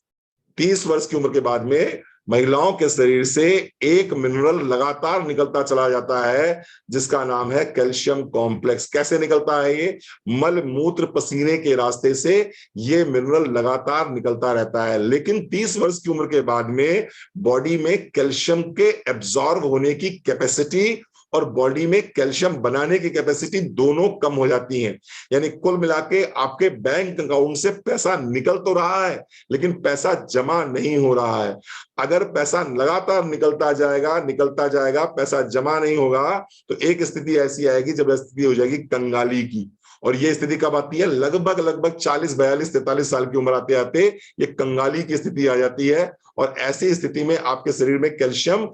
30 वर्ष की उम्र के बाद में महिलाओं के शरीर से एक मिनरल लगातार निकलता चला जाता है, जिसका नाम है कैल्शियम कॉम्प्लेक्स। कैसे निकलता है ये? मल मूत्र पसीने के रास्ते से ये मिनरल लगातार निकलता रहता है। लेकिन 30 वर्ष की उम्र के बाद में बॉडी में कैल्शियम के एब्जॉर्ब होने की कैपेसिटी और बॉडी में कैल्शियम बनाने की कैपेसिटी दोनों कम हो जाती हैं। यानी कुल मिला के आपके बैंक अकाउंट से पैसा निकल तो रहा है, लेकिन पैसा जमा नहीं हो रहा है। अगर पैसा लगातार निकलता जाएगा, पैसा जमा नहीं होगा, तो एक स्थिति ऐसी आएगी जब स्थिति हो जाएगी कंगाली की। और ये स्थिति कब आती है? लगभग लगभग 40, 42, 43 साल की उम्र आते आते ये कंगाली की स्थिति आ जाती है। और ऐसी स्थिति में आपके शरीर में कैल्शियम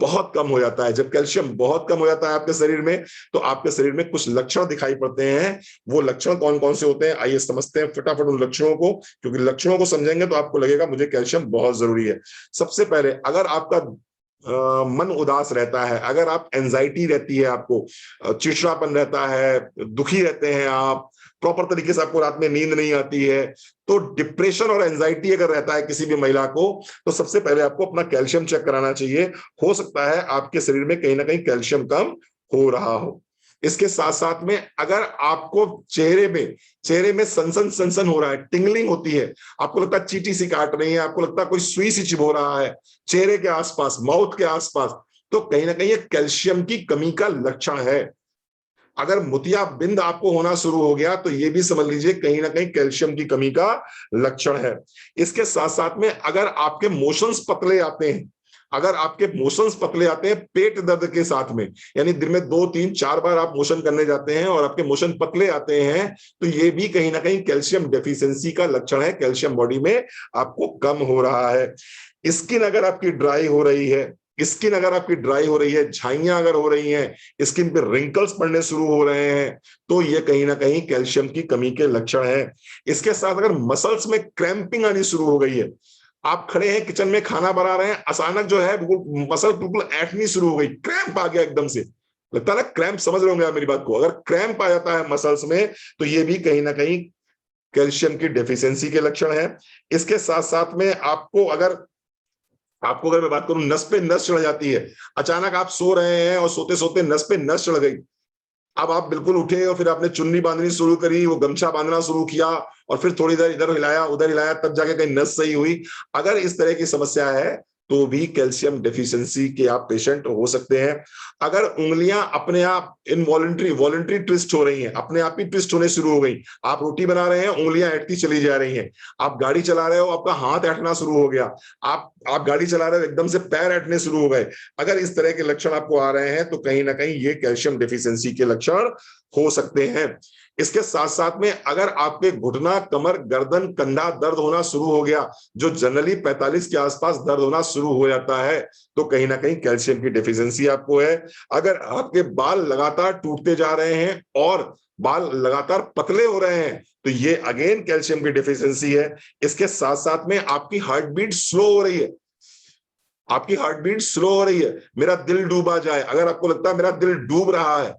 बहुत कम हो जाता है। जब कैल्शियम बहुत कम हो जाता है आपके शरीर में, तो आपके शरीर में कुछ लक्षण दिखाई पड़ते हैं। वो लक्षण कौन कौन से होते हैं, आइए समझते हैं फटाफट उन लक्षणों को, क्योंकि लक्षणों को समझेंगे तो आपको लगेगा मुझे कैल्शियम बहुत जरूरी है। सबसे पहले, अगर आपका मन उदास रहता है, अगर आप एंजाइटी रहती है, आपको चिड़चिड़ापन रहता है, दुखी रहते हैं आप, प्रॉपर तरीके से आपको रात में नींद नहीं आती है, तो डिप्रेशन और एंजाइटी अगर रहता है किसी भी महिला को, तो सबसे पहले आपको अपना कैल्शियम चेक कराना चाहिए। हो सकता है आपके शरीर में कहीं ना कहीं कैल्शियम कम हो रहा हो। इसके साथ साथ में अगर आपको चेहरे में सनसन सनसन हो रहा है, टिंगलिंग होती है, आपको लगता है चींटी सी काट रही है, आपको लगता है कोई सुई सी चिभो रहा है चेहरे के आसपास, माउथ के आसपास, तो कहीं ना कहीं ये कैल्शियम की कमी का लक्षण है। अगर मोतियाबिंद आपको होना शुरू हो गया, तो ये भी समझ लीजिए कहीं ना कहीं कैल्शियम की कमी का लक्षण है। इसके साथ साथ में अगर आपके मोशंस पतले आते हैं, पेट दर्द के साथ में, यानी दिन में 2, 3, 4 बार आप मोशन करने जाते हैं और आपके मोशन पतले आते हैं, तो ये भी कहीं ना कहीं कैल्शियम डेफिशिएंसी का लक्षण है। कैल्शियम बॉडी में आपको कम हो रहा है। स्किन अगर आपकी ड्राई हो रही है, झाइयां अगर हो रही हैं, स्किन पे रिंकल्स पड़ने शुरू हो रहे हैं, तो ये कहीं ना कहीं कैल्शियम की कमी के लक्षण है। इसके साथ अगर मसल्स में क्रैम्पिंग आनी शुरू हो गई है, आप खड़े हैं किचन में खाना बना रहे हैं, अचानक जो है बिल्कुल मसल बिल्कुल ऐंठनी शुरू हो गई, क्रैम्प आ गया एकदम से, लगता है ना क्रैम्प, समझ रहे होंगे आप मेरी बात को। अगर क्रैम्प आ जाता है मसल्स में तो ये भी कहीं ना कहीं कैल्शियम की डेफिशिएंसी के लक्षण है। इसके साथ साथ में आपको अगर मैं बात करूं, नस पे नस चढ़ जाती है, अचानक आप सो रहे हैं और सोते सोते नस पे नस चढ़ गई, अब आप बिल्कुल उठे और फिर आपने चुन्नी बांधनी शुरू करी, वो गमछा बांधना शुरू किया और फिर थोड़ी देर इधर हिलाया उधर हिलाया, तब जाके कहीं नस सही हुई। अगर इस तरह की समस्या है तो भी कैल्शियम डेफिशिएंसी के आप पेशेंट हो सकते हैं। अगर उंगलियां अपने आप वॉलंटरी ट्विस्ट हो रही हैं, अपने आप ही ट्विस्ट होने शुरू हो गई, आप रोटी बना रहे हैं उंगलियां ऐंठती चली जा रही हैं, आप गाड़ी चला रहे हो आपका हाथ ऐंठना शुरू हो गया, आप गाड़ी चला रहे हो एकदम से पैर ऐंठने शुरू हो गए, अगर इस तरह के लक्षण आपको आ रहे हैं तो कहीं ना कहीं ये कैल्शियम डेफिशिएंसी के लक्षण हो सकते हैं। इसके साथ साथ में अगर आपके घुटना, कमर, गर्दन, कंधा दर्द होना शुरू हो गया, जो जनरली 45 के आसपास दर्द होना शुरू हो जाता है, तो कहीं ना कहीं कैल्शियम की डेफिशिएंसी आपको है। अगर आपके बाल लगातार टूटते जा रहे हैं और बाल लगातार पतले हो रहे हैं, तो ये अगेन कैल्शियम की डेफिशिएंसी है। इसके साथ साथ में आपकी हार्ट बीट स्लो हो रही है, आपकी हार्ट बीट स्लो हो रही है, मेरा दिल डूबा जाए, अगर आपको लगता है मेरा दिल डूब रहा है,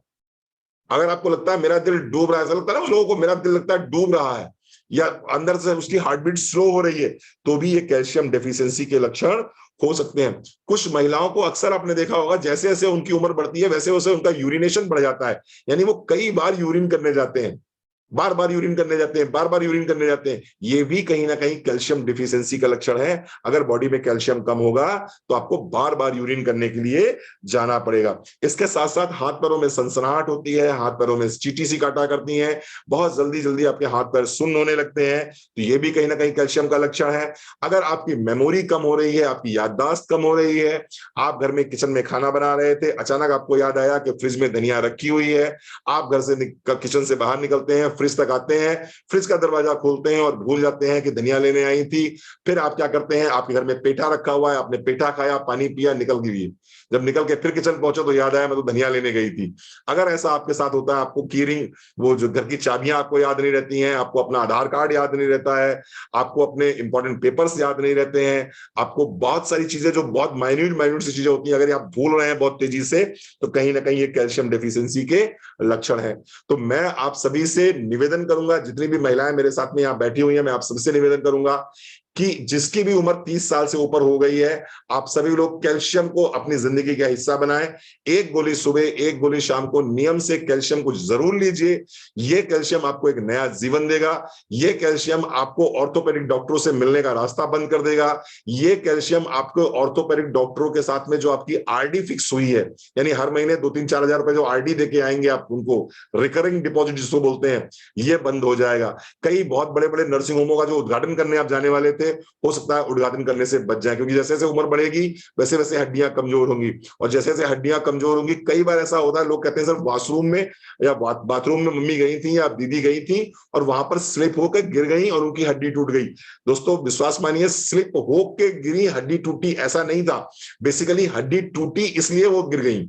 अगर आपको लगता है मेरा दिल डूब रहा है, ऐसा लगता है ना लोगों को मेरा दिल लगता है डूब रहा है, या अंदर से उसकी हार्ट बीट स्लो हो रही है, तो भी ये कैल्शियम डेफिशिएंसी के लक्षण हो सकते हैं। कुछ महिलाओं को अक्सर आपने देखा होगा, जैसे जैसे उनकी उम्र बढ़ती है वैसे वैसे उनका यूरिनेशन बढ़ जाता है, यानी वो कई बार यूरिन करने जाते हैं, बार बार यूरिन करने जाते हैं, बार बार यूरिन करने जाते हैं, ये भी कहीं ना कहीं कैल्शियम डिफिशियंसी का लक्षण है। अगर बॉडी में कैल्शियम कम होगा तो आपको बार बार यूरिन करने के लिए जाना पड़ेगा। इसके साथ साथ हाथ पैरों में सनसनाहट होती है, हाथ पैरों में चींटी सी काटा करती है, बहुत जल्दी जल्दी आपके हाथ पैर सुन्न होने लगते हैं, तो ये भी कहीं ना कहीं कैल्शियम का लक्षण है। अगर आपकी मेमोरी कम हो रही है, आपकी याददाश्त कम हो रही है, आप घर में किचन में खाना बना रहे थे, अचानक आपको याद आया कि फ्रिज में धनिया रखी हुई है, आप घर से किचन से बाहर निकलते हैं, फ्रिज तक आते हैं, फ्रिज का दरवाजा खोलते हैं और भूल जाते हैं कि धनिया लेने आई थी, फिर आप क्या करते हैं, आपके घर में पेठा रखा हुआ है, आपने पेठा खाया, पानी पिया, निकल गई, जब निकल के फिर किचन पहुंचो तो याद आया मैं तो धनिया लेने गई थी। अगर ऐसा आपके साथ होता है, आपको कीरिंग, वो जो घर की चाबियां आपको याद नहीं रहती हैं, आपको अपना आधार कार्ड याद नहीं रहता है, आपको अपने इंपॉर्टेंट पेपर्स याद नहीं रहते हैं, आपको बहुत सारी चीजें जो बहुत माइन्यूट सी चीजें होती हैं, अगर आप भूल रहे हैं बहुत तेजी से, तो कहीं ना कहीं ये कैल्शियम डेफिशिएंसी के लक्षण है। तो मैं आप सभी से निवेदन करूंगा, जितनी भी महिलाएं मेरे साथ में यहाँ बैठी हुई हैं, मैं आप सबसे निवेदन करूंगा कि जिसकी भी उम्र 30 साल से ऊपर हो गई है, आप सभी लोग कैल्शियम को अपनी जिंदगी का हिस्सा बनाएं। एक गोली सुबह, एक गोली शाम को नियम से कैल्शियम को जरूर लीजिए। ये कैल्शियम आपको एक नया जीवन देगा, ये कैल्शियम आपको ऑर्थोपेडिक डॉक्टरों से मिलने का रास्ता बंद कर देगा, ये कैल्शियम आपको ऑर्थोपेडिक डॉक्टरों के साथ में जो आपकी आरडी फिक्स हुई है, यानी हर महीने 2-3-4 हजार रुपए जो आरडी देके आएंगे आप उनको, रिकरिंग डिपॉजिट जिसको बोलते हैं, ये बंद हो जाएगा। कई बहुत बड़े बड़े नर्सिंग होमों का जो उद्घाटन करने आप जाने वाले थे, हो सकता है उद्घाटन करने से बच जाए, क्योंकि जैसे जैसे उम्र बढ़ेगी वैसे वैसे हड्डियां कमजोर होंगी, और जैसे जैसे हड्डियां कमजोर होंगी, कई बार ऐसा होता है लोग कहते हैं सर वॉशरूम में या बाथरूम में मम्मी गई थी या दीदी गई थी और वहां पर स्लिप होकर गिर गई और उनकी हड्डी टूट गई। दोस्तों विश्वास मानिए, स्लिप होकर गिरी, हड्डी टूटी, ऐसा नहीं था। बेसिकली हड्डी टूटी इसलिए वो गिर गई,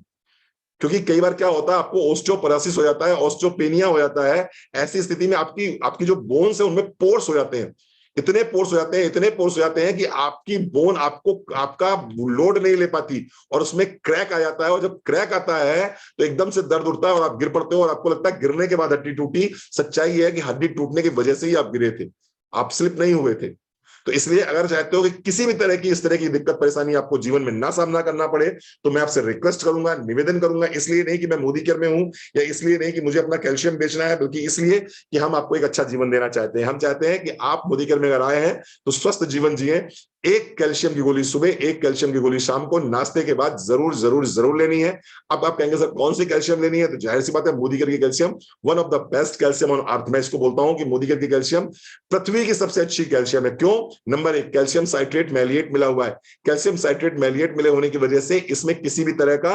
क्योंकि कई बार क्या होता है, आपको ऑस्टियोपोरोसिस हो जाता है, ऑस्टियोपेनिया हो जाता है, ऐसी स्थिति में आपकी आपकी जो बोन्स है उनमें पोर्स हो जाते हैं, इतने पोर्स हो जाते हैं, इतने पोर्स हो जाते हैं कि आपकी बोन आपको आपका लोड नहीं ले पाती और उसमें क्रैक आ जाता है, और जब क्रैक आता है तो एकदम से दर्द उठता है और आप गिर पड़ते हो और आपको लगता है गिरने के बाद हड्डी टूटी। सच्चाई है कि हड्डी टूटने की वजह से ही आप गिरे थे, आप स्लिप नहीं हुए थे। तो इसलिए अगर चाहते हो कि किसी भी तरह की इस तरह की दिक्कत परेशानी आपको जीवन में ना सामना करना पड़े, तो मैं आपसे रिक्वेस्ट करूंगा, निवेदन करूंगा, इसलिए नहीं कि मैं मोदी केयर में हूं या इसलिए नहीं कि मुझे अपना कैल्शियम बेचना है, बल्कि इसलिए कि हम आपको एक अच्छा जीवन देना चाहते हैं। हम चाहते हैं कि आप मोदी केयर में अगर आए हैं तो स्वस्थ जीवन जिए। एक कैल्शियम की गोली सुबह, एक कैल्शियम की गोली शाम को नाश्ते के बाद जरूर जरूर जरूर लेनी है। अब आप कहेंगे सर कौन सी कैल्शियम लेनी है, तो जाहिर सी बात है मोदी केयर की calcium, one of the best calcium on earth. मैं इसको बोलता हूं कि मोदी केयर की कैल्शियम पृथ्वी की सबसे अच्छी कैल्शियम है। क्यों? नंबर एक, कैल्शियम साइट्रेट मैलिएट मिला हुआ है। कैल्शियम साइट्रेट मैलिएट मिले होने की वजह से इसमें किसी भी तरह का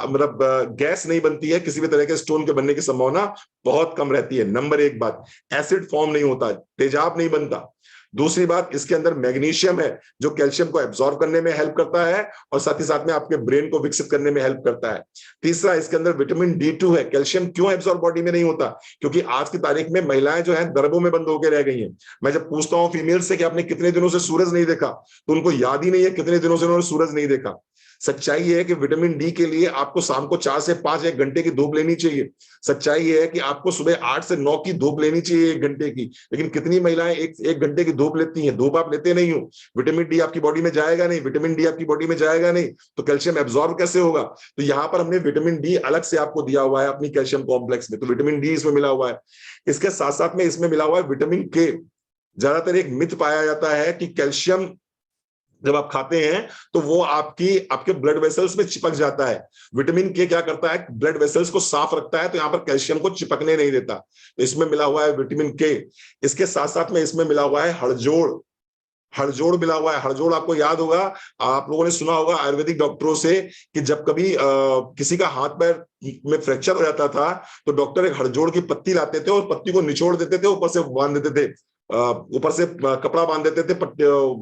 मतलब गैस नहीं बनती है, किसी भी तरह के स्टोन के बनने की संभावना बहुत कम रहती है। नंबर एक बात, एसिड फॉर्म नहीं होता, तेजाब नहीं बनता। दूसरी बात, इसके अंदर मैग्नीशियम है जो कैल्शियम को एब्जॉर्ब करने में हेल्प करता है और साथ ही साथ में आपके ब्रेन को विकसित करने में हेल्प करता है। तीसरा, इसके अंदर विटामिन D2 है। कैल्शियम क्यों एब्जॉर्ब बॉडी में नहीं होता? क्योंकि आज की तारीख में महिलाएं जो है दर्बों में बंद होकर रह गई हैं। मैं जब पूछता हूं फीमेल से कि आपने कितने दिनों से सूरज नहीं देखा, तो उनको याद ही नहीं है कितने दिनों से उन्होंने सूरज नहीं देखा। सच्चाई ये है कि विटामिन डी के लिए आपको शाम को 4 से 5 एक घंटे की धूप लेनी चाहिए। सच्चाई ये है कि आपको सुबह 8 से 9 की धूप लेनी चाहिए 1 घंटे की। लेकिन कितनी महिलाएं एक घंटे की धूप लेती हैं? धूप आप लेते नहीं हो, विटामिन डी आपकी बॉडी में जाएगा नहीं, विटामिन डी आपकी बॉडी में जाएगा नहीं, तो कैल्शियम एब्जॉर्ब कैसे होगा? तो यहाँ पर हमने विटामिन डी अलग से आपको दिया हुआ है अपनी कैल्शियम कॉम्प्लेक्स में, तो विटामिन डी इसमें मिला हुआ है। इसके साथ साथ में इसमें मिला हुआ है विटामिन के। ज्यादातर एक मिथ पाया जाता है कि कैल्शियम जब आप खाते हैं तो वो आपके ब्लड वेसल्स में चिपक जाता है। विटामिन के क्या करता है? ब्लड वेसल्स को साफ रखता है, तो यहाँ पर कैल्शियम को चिपकने नहीं देता। तो इसमें मिला हुआ है विटामिन के। इसके साथ साथ में इसमें मिला हुआ है हड़जोड़। हड़जोड़ मिला हुआ है। हड़जोड़ आपको याद होगा, आप लोगों ने सुना होगा आयुर्वेदिक डॉक्टरों से कि जब कभी किसी का हाथ पैर में फ्रैक्चर हो जाता था तो डॉक्टर एक हड़जोड़ की पत्ती लाते थे और पत्ती को निचोड़ देते थे, ऊपर से बांध देते थे, ऊपर से कपड़ा बांध देते थे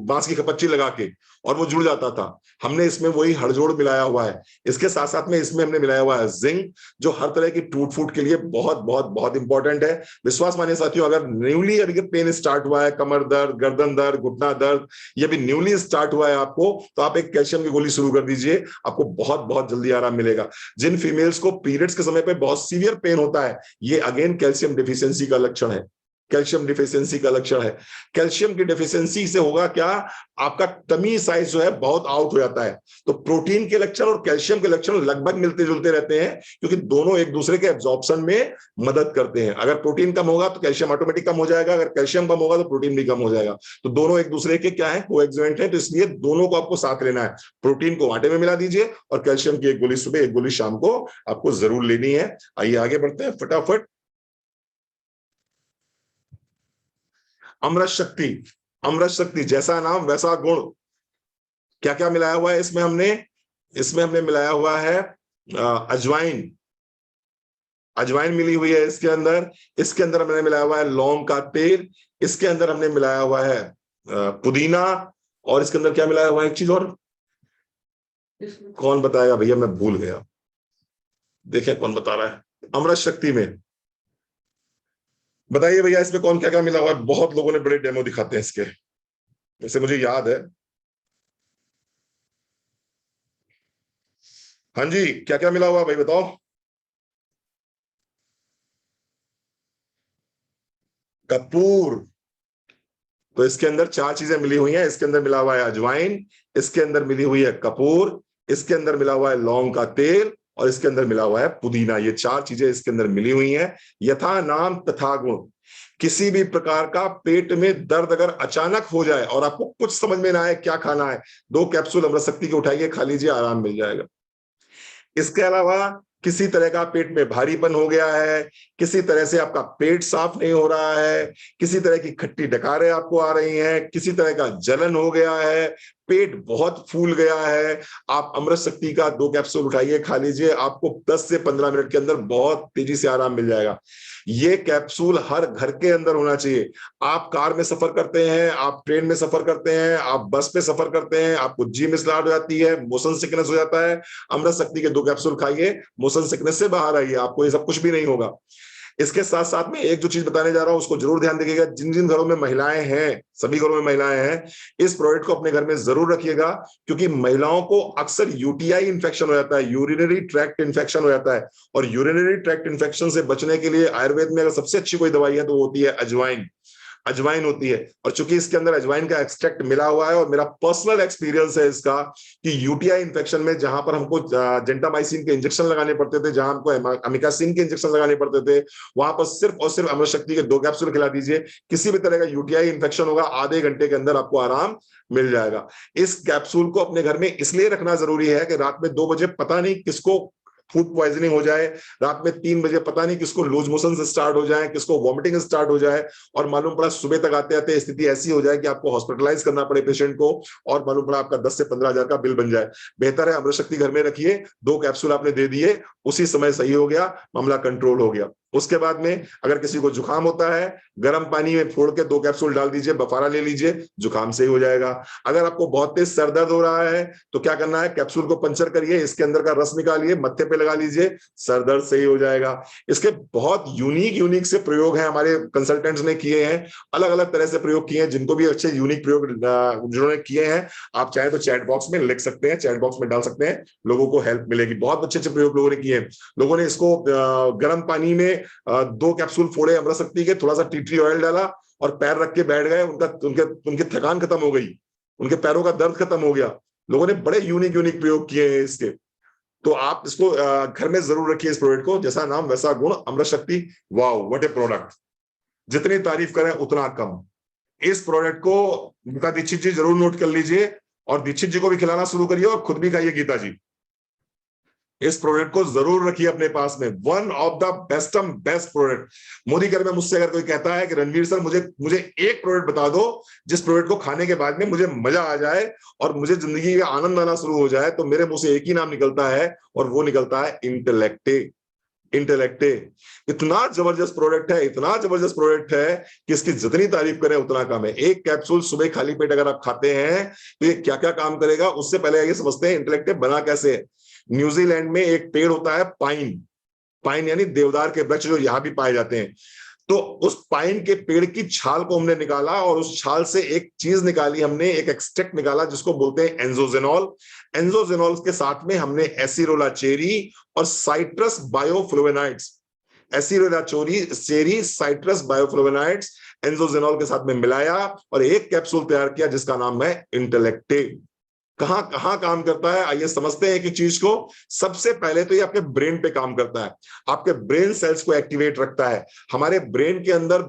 बांस की कपच्ची लगा के, और वो जुड़ जाता था। हमने इसमें वही हड़जोड़ मिलाया हुआ है। इसके साथ साथ में इसमें हमने मिलाया हुआ है जिंक, जो हर तरह की टूट फूट के लिए बहुत बहुत बहुत इंपॉर्टेंट है। विश्वास मानिए साथियों, अगर न्यूली अगर पेन स्टार्ट हुआ है, कमर दर्द, गर्दन दर्द, घुटना दर्द, ये भी न्यूली स्टार्ट हुआ है आपको, तो आप एक कैल्शियम की गोली शुरू कर दीजिए, आपको बहुत बहुत जल्दी आराम मिलेगा। जिन फीमेल्स को पीरियड्स के समय पे बहुत सीवियर पेन होता है, ये अगेन कैल्शियम डिफिशियंसी का लक्षण है। कैल्शियम डिफिशियंसी का लक्षण है। कैल्शियम की डिफिशियंसी से होगा क्या? आपका टमी साइज जो है बहुत आउट हो जाता है। तो प्रोटीन के लक्षण और कैल्शियम के लक्षण लगभग मिलते जुलते रहते हैं, क्योंकि दोनों एक दूसरे के एब्जॉर्प्शन में मदद करते हैं। अगर प्रोटीन कम होगा तो कैल्शियम ऑटोमेटिक कम हो जाएगा, अगर कैल्शियम कम होगा तो प्रोटीन भी कम हो जाएगा। तो दोनों एक दूसरे के क्या है? कोएक्सिवेंट है। तो इसलिए दोनों को आपको साथ लेना है। प्रोटीन को आटे में मिला दीजिए और कैल्शियम की एक गोली सुबह, एक गोली शाम को आपको जरूर लेनी है। आइए आगे बढ़ते हैं फटाफट। अमृत शक्ति। अमृत शक्ति, जैसा नाम वैसा गुण। क्या क्या मिलाया हुआ है इसमें हमने मिलाया हुआ है अजवाइन। अजवाइन मिली हुई है इसके अंदर। इसके अंदर हमने मिलाया हुआ है लौंग का तेल। इसके अंदर हमने मिलाया हुआ है पुदीना। और इसके अंदर क्या मिलाया हुआ है? एक चीज और, कौन बताएगा भैया? मैं भूल गया, देखें कौन बता रहा है। अमृत शक्ति में बताइए भैया, इसमें कौन क्या क्या मिला हुआ है? बहुत लोगों ने बड़े डेमो दिखाते हैं इसके, वैसे मुझे याद है। हाँ जी, क्या क्या मिला हुआ भाई बताओ। कपूर। तो इसके अंदर 4 चीजें मिली हुई हैं। इसके अंदर मिला हुआ है अजवाइन, इसके अंदर मिली हुई है कपूर, इसके अंदर मिला हुआ है लौंग का तेल, और इसके अंदर मिला हुआ है पुदीना। ये 4 चीजें इसके अंदर मिली हुई हैं। यथा नाम तथा गुण। किसी भी प्रकार का पेट में दर्द अगर अचानक हो जाए और आपको कुछ समझ में ना आए क्या खाना है, 2 कैप्सूल अमृत शक्ति के उठाइए, खा लीजिए, आराम मिल जाएगा। इसके अलावा किसी तरह का पेट में भारीपन हो गया है, किसी तरह से आपका पेट साफ नहीं हो रहा है, किसी तरह की खट्टी डकारें आपको आ रही हैं, किसी तरह का जलन हो गया है, पेट बहुत फूल गया है, आप अमृत शक्ति का 2 कैप्सूल उठाइए, खा लीजिए, आपको 10 से 15 मिनट के अंदर बहुत तेजी से आराम मिल जाएगा। ये कैप्सूल हर घर के अंदर होना चाहिए। आप कार में सफर करते हैं, आप ट्रेन में सफर करते हैं, आप बस में सफर करते हैं, आपको जी मिसलाहट हो जाती है, मोशन सिकनेस हो जाता है, अमृत शक्ति के 2 कैप्सूल खाइए, मोशन सिकनेस से बाहर आइए, आपको ये सब कुछ भी नहीं होगा। इसके साथ साथ में एक जो चीज बताने जा रहा हूं उसको जरूर ध्यान रखिएगा। जिन जिन घरों में महिलाएं हैं, सभी घरों में महिलाएं हैं, इस प्रोडक्ट को अपने घर में जरूर रखिएगा, क्योंकि महिलाओं को अक्सर यूटीआई इन्फेक्शन हो जाता है, यूरिनरी ट्रैक्ट इन्फेक्शन हो जाता है। और यूरिनरी ट्रैक्ट इन्फेक्शन से बचने के लिए आयुर्वेद में अगर सबसे अच्छी कोई दवाई है तो वो होती है अजवाइन। अजवाइन होती है, और चूंकि इसके अंदर अजवाइन का एक्सट्रैक्ट मिला हुआ है, और मेरा पर्सनल एक्सपीरियंस है इसका कि यूटीआई इन्फेक्शन में जहां पर हमको जेंटामाइसिन के इंजेक्शन लगाने पड़ते थे, जहां हमको अमिकासिन के इंजेक्शन लगाने पड़ते थे, वहां पर सिर्फ और सिर्फ अमृत शक्ति के 2 कैप्सूल खिला दीजिए, किसी भी तरह का यूटीआई इन्फेक्शन होगा आधे घंटे के अंदर आपको आराम मिल जाएगा। इस कैप्सूल को अपने घर में इसलिए रखना जरूरी है कि रात में 2 बजे पता नहीं किसको फूड पॉइजनिंग हो जाए, रात में 3 बजे पता नहीं किसको लूज मोशन से स्टार्ट हो जाए, किसको वॉमिटिंग स्टार्ट हो जाए, और मालूम पड़ा सुबह तक आते आते स्थिति ऐसी हो जाए कि आपको हॉस्पिटलाइज करना पड़े पेशेंट को, और मालूम पड़ा आपका 10 से 15 हजार का बिल बन जाए। बेहतर है अमृत शक्ति घर में रखिए, 2 कैप्सूल आपने दे दिए, उसी समय सही हो गया, मामला कंट्रोल हो गया। उसके बाद में अगर किसी को जुकाम होता है, गर्म पानी में फोड़ के 2 कैप्सूल डाल दीजिए, बफारा ले लीजिए, जुकाम सही हो जाएगा। अगर आपको बहुत तेज सर दर्द हो रहा है तो क्या करना है, कैप्सूल को पंचर करिए, इसके अंदर का रस निकालिए, मत्थे पे लगा लीजिए, सर दर्द सही हो जाएगा। इसके बहुत यूनिक यूनिक से प्रयोग हैं, हमारे कंसल्टेंट्स ने किए हैं, अलग अलग तरह से प्रयोग किए हैं। जिनको भी अच्छे यूनिक प्रयोग जिन्होंने किए हैं, आप चाहे तो चैट बॉक्स में लिख सकते हैं, चैट बॉक्स में डाल सकते हैं, लोगों को हेल्प मिलेगी। बहुत अच्छे अच्छे प्रयोग लोगों ने किए हैं। लोगों ने इसको गर्म पानी में 2 कैप्सूल फोड़े अमृतशक्ति के, थोड़ा सा टी ट्री ऑयल डाला और पैर रख के बैठ गए, उनकी थकान खत्म हो गई, उनके पैरों का दर्द खत्म हो गया। लोगों ने बड़े यूनिक यूनिक प्रयोग किए हैं इसके। तो आप इसको घर में जरूर रखिए इस प्रोडक्ट को, जैसा नाम वैसा गुण, अमृतशक्ति। वाओ व्हाट ए प्रोडक्ट, जितनी तारीफ करें उतना कम। इस प्रोडक्ट को गीता दीक्षित जी जरूर नोट कर लीजिए और दीक्षित जी को भी खिलाना शुरू करिए और खुद भी खाइए गीता जी। इस प्रोडक्ट को जरूर रखिए अपने पास में, one of the best product. Modi घर में मुझसे अगर कोई कहता है कि रणवीर सर मुझे एक प्रोडक्ट बता दो जिस प्रोडक्ट को खाने के बाद में मुझे मजा आ जाए और मुझे जिंदगी का आनंद आना शुरू हो जाए, तो मेरे मुंह से एक ही नाम निकलता है और वो निकलता है इंटेलेक्टे। इंटेलेक्टे इतना जबरदस्त प्रोडक्ट है, इतना जबरदस्त प्रोडक्ट है कि इसकी जितनी तारीफ करें उतना कम है। एक कैप्सूल सुबह खाली पेट अगर आप खाते हैं तो ये क्या क्या काम करेगा, उससे पहले ये समझते हैं इंटेलेक्टे बना कैसे है। न्यूजीलैंड में एक पेड़ होता है पाइन, पाइन यानी देवदार के वृक्ष जो यहाँ भी पाए जाते हैं। तो उस पाइन के पेड़ की छाल को हमने निकाला और उस छाल से एक चीज निकाली हमने, एक एक्सट्रैक्ट निकाला जिसको बोलते हैं एंजोजेनॉल। एंजोजेनॉल के साथ में हमने एसिरोला चेरी और साइट्रस बायोफ्लोवेनाइड्स, एसिरोला चेरी साइट्रस बायोफ्लोवेनाइड्स एंजोजेनॉल के साथ में मिलाया और एक कैप्सूल तैयार किया जिसका नाम है इंटेलेक्टे। कहां कहां काम करता है आइए समझते हैं एक चीज को। सबसे पहले तो ये आपके ब्रेन पे काम करता है, आपके ब्रेन सेल्स को एक्टिवेट रखता है। हमारे ब्रेन के अंदर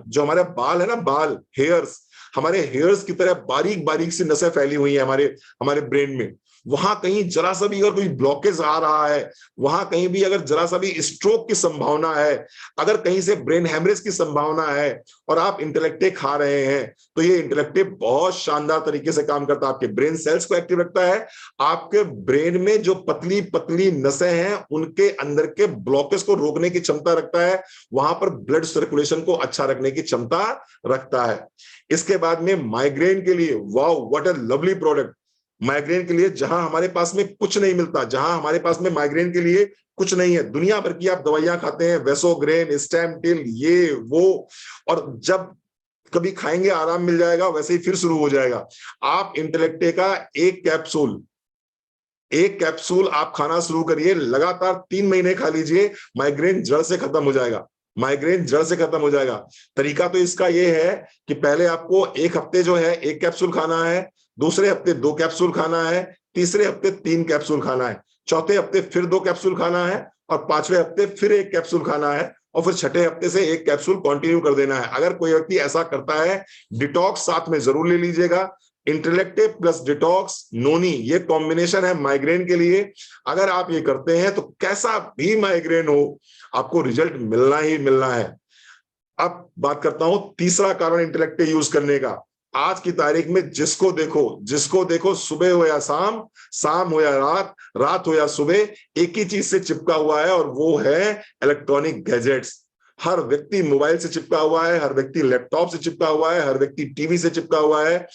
जो हमारे बाल है ना, बाल, हेयर्स, हमारे हेयर्स की तरह बारीक बारीक सी नसें फैली हुई हैं हमारे ब्रेन में। वहां कहीं जरा सा भी अगर कोई ब्लॉकेज आ रहा है, वहां कहीं भी अगर जरा सा भी स्ट्रोक की संभावना है, अगर कहीं से ब्रेन हेमरेज की संभावना है और आप इंटेलेक्टे खा रहे हैं, तो ये इंटेलेक्टे बहुत शानदार तरीके से काम करता है। आपके ब्रेन सेल्स को एक्टिव रखता है, आपके ब्रेन में जो पतली पतली नसें हैं उनके अंदर के ब्लॉकेज को रोकने की क्षमता रखता है, वहां पर ब्लड सर्कुलेशन को अच्छा रखने की क्षमता रखता है। इसके बाद में माइग्रेन के लिए, wow what a lovely product. Migraine के लिए जहां हमारे पास में कुछ नहीं मिलता, जहां हमारे पास में माइग्रेन के लिए कुछ नहीं है, दुनिया भर की आप दवाइयां खाते हैं, वेसोग्रेन, स्टैम्पटिल, ये वो, और जब कभी खाएंगे आराम मिल जाएगा, वैसे ही फिर शुरू हो जाएगा। आप इंटेलेक्टे का एक कैप्सूल आप खाना शुरू करिए, लगातार 3 महीने खा लीजिए, माइग्रेन जड़ से खत्म हो जाएगा। माइग्रेन जड़ से खत्म हो जाएगा। तरीका तो इसका यह है कि पहले आपको एक हफ्ते जो है 1 कैप्सूल खाना है, दूसरे हफ्ते 2 कैप्सूल खाना है, तीसरे हफ्ते 3 कैप्सूल खाना है, चौथे हफ्ते फिर 2 कैप्सूल खाना है और 5वें हफ्ते फिर 1 कैप्सूल खाना है और फिर छठे हफ्ते से 1 कैप्सूल कंटिन्यू कर देना है। अगर कोई व्यक्ति ऐसा करता है, डिटॉक्स साथ में जरूर ले लीजिएगा। इंटेलेक्टे प्लस डिटॉक्स, नोनी, ये कॉम्बिनेशन है माइग्रेन के लिए। अगर आप ये करते हैं तो कैसा भी माइग्रेन हो, आपको रिजल्ट मिलना ही मिलना है। अब बात करता हूं तीसरा कारण इंटेलेक्टे यूज करने का। आज की तारीख में जिसको देखो सुबह हो या शाम, शाम हो या रात, रात हो या सुबह, एक ही चीज से चिपका हुआ है और वो है इलेक्ट्रॉनिक गैजेट्स। हर व्यक्ति मोबाइल से चिपका हुआ है, हर व्यक्ति लैपटॉप से चिपका हुआ है, हर व्यक्ति टीवी से चिपका हुआ है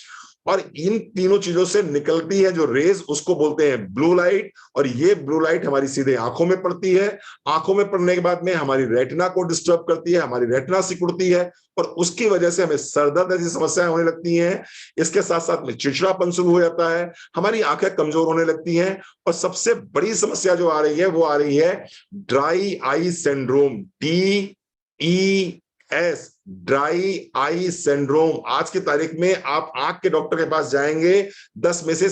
और इन तीनों चीजों से निकलती है जो रेज, उसको बोलते हैं ब्लू लाइट। और ये ब्लू लाइट हमारी सीधे आंखों में पड़ती है, आंखों में पड़ने के बाद में हमारी रेटिना को डिस्टर्ब करती है, हमारी रेटिना सिकुड़ती है और उसकी वजह से हमें सर दर्द जैसी समस्याएं होने लगती हैं। इसके साथ साथ में चिड़चिड़ापन शुरू हो जाता है, हमारी आंखें कमजोर होने लगती हैं और सबसे बड़ी समस्या जो आ रही है वो आ रही है dry eye syndrome, DES, dry eye syndrome. आज की तारीख में आप आंख के डॉक्टर के पास जाएंगे, 10 में से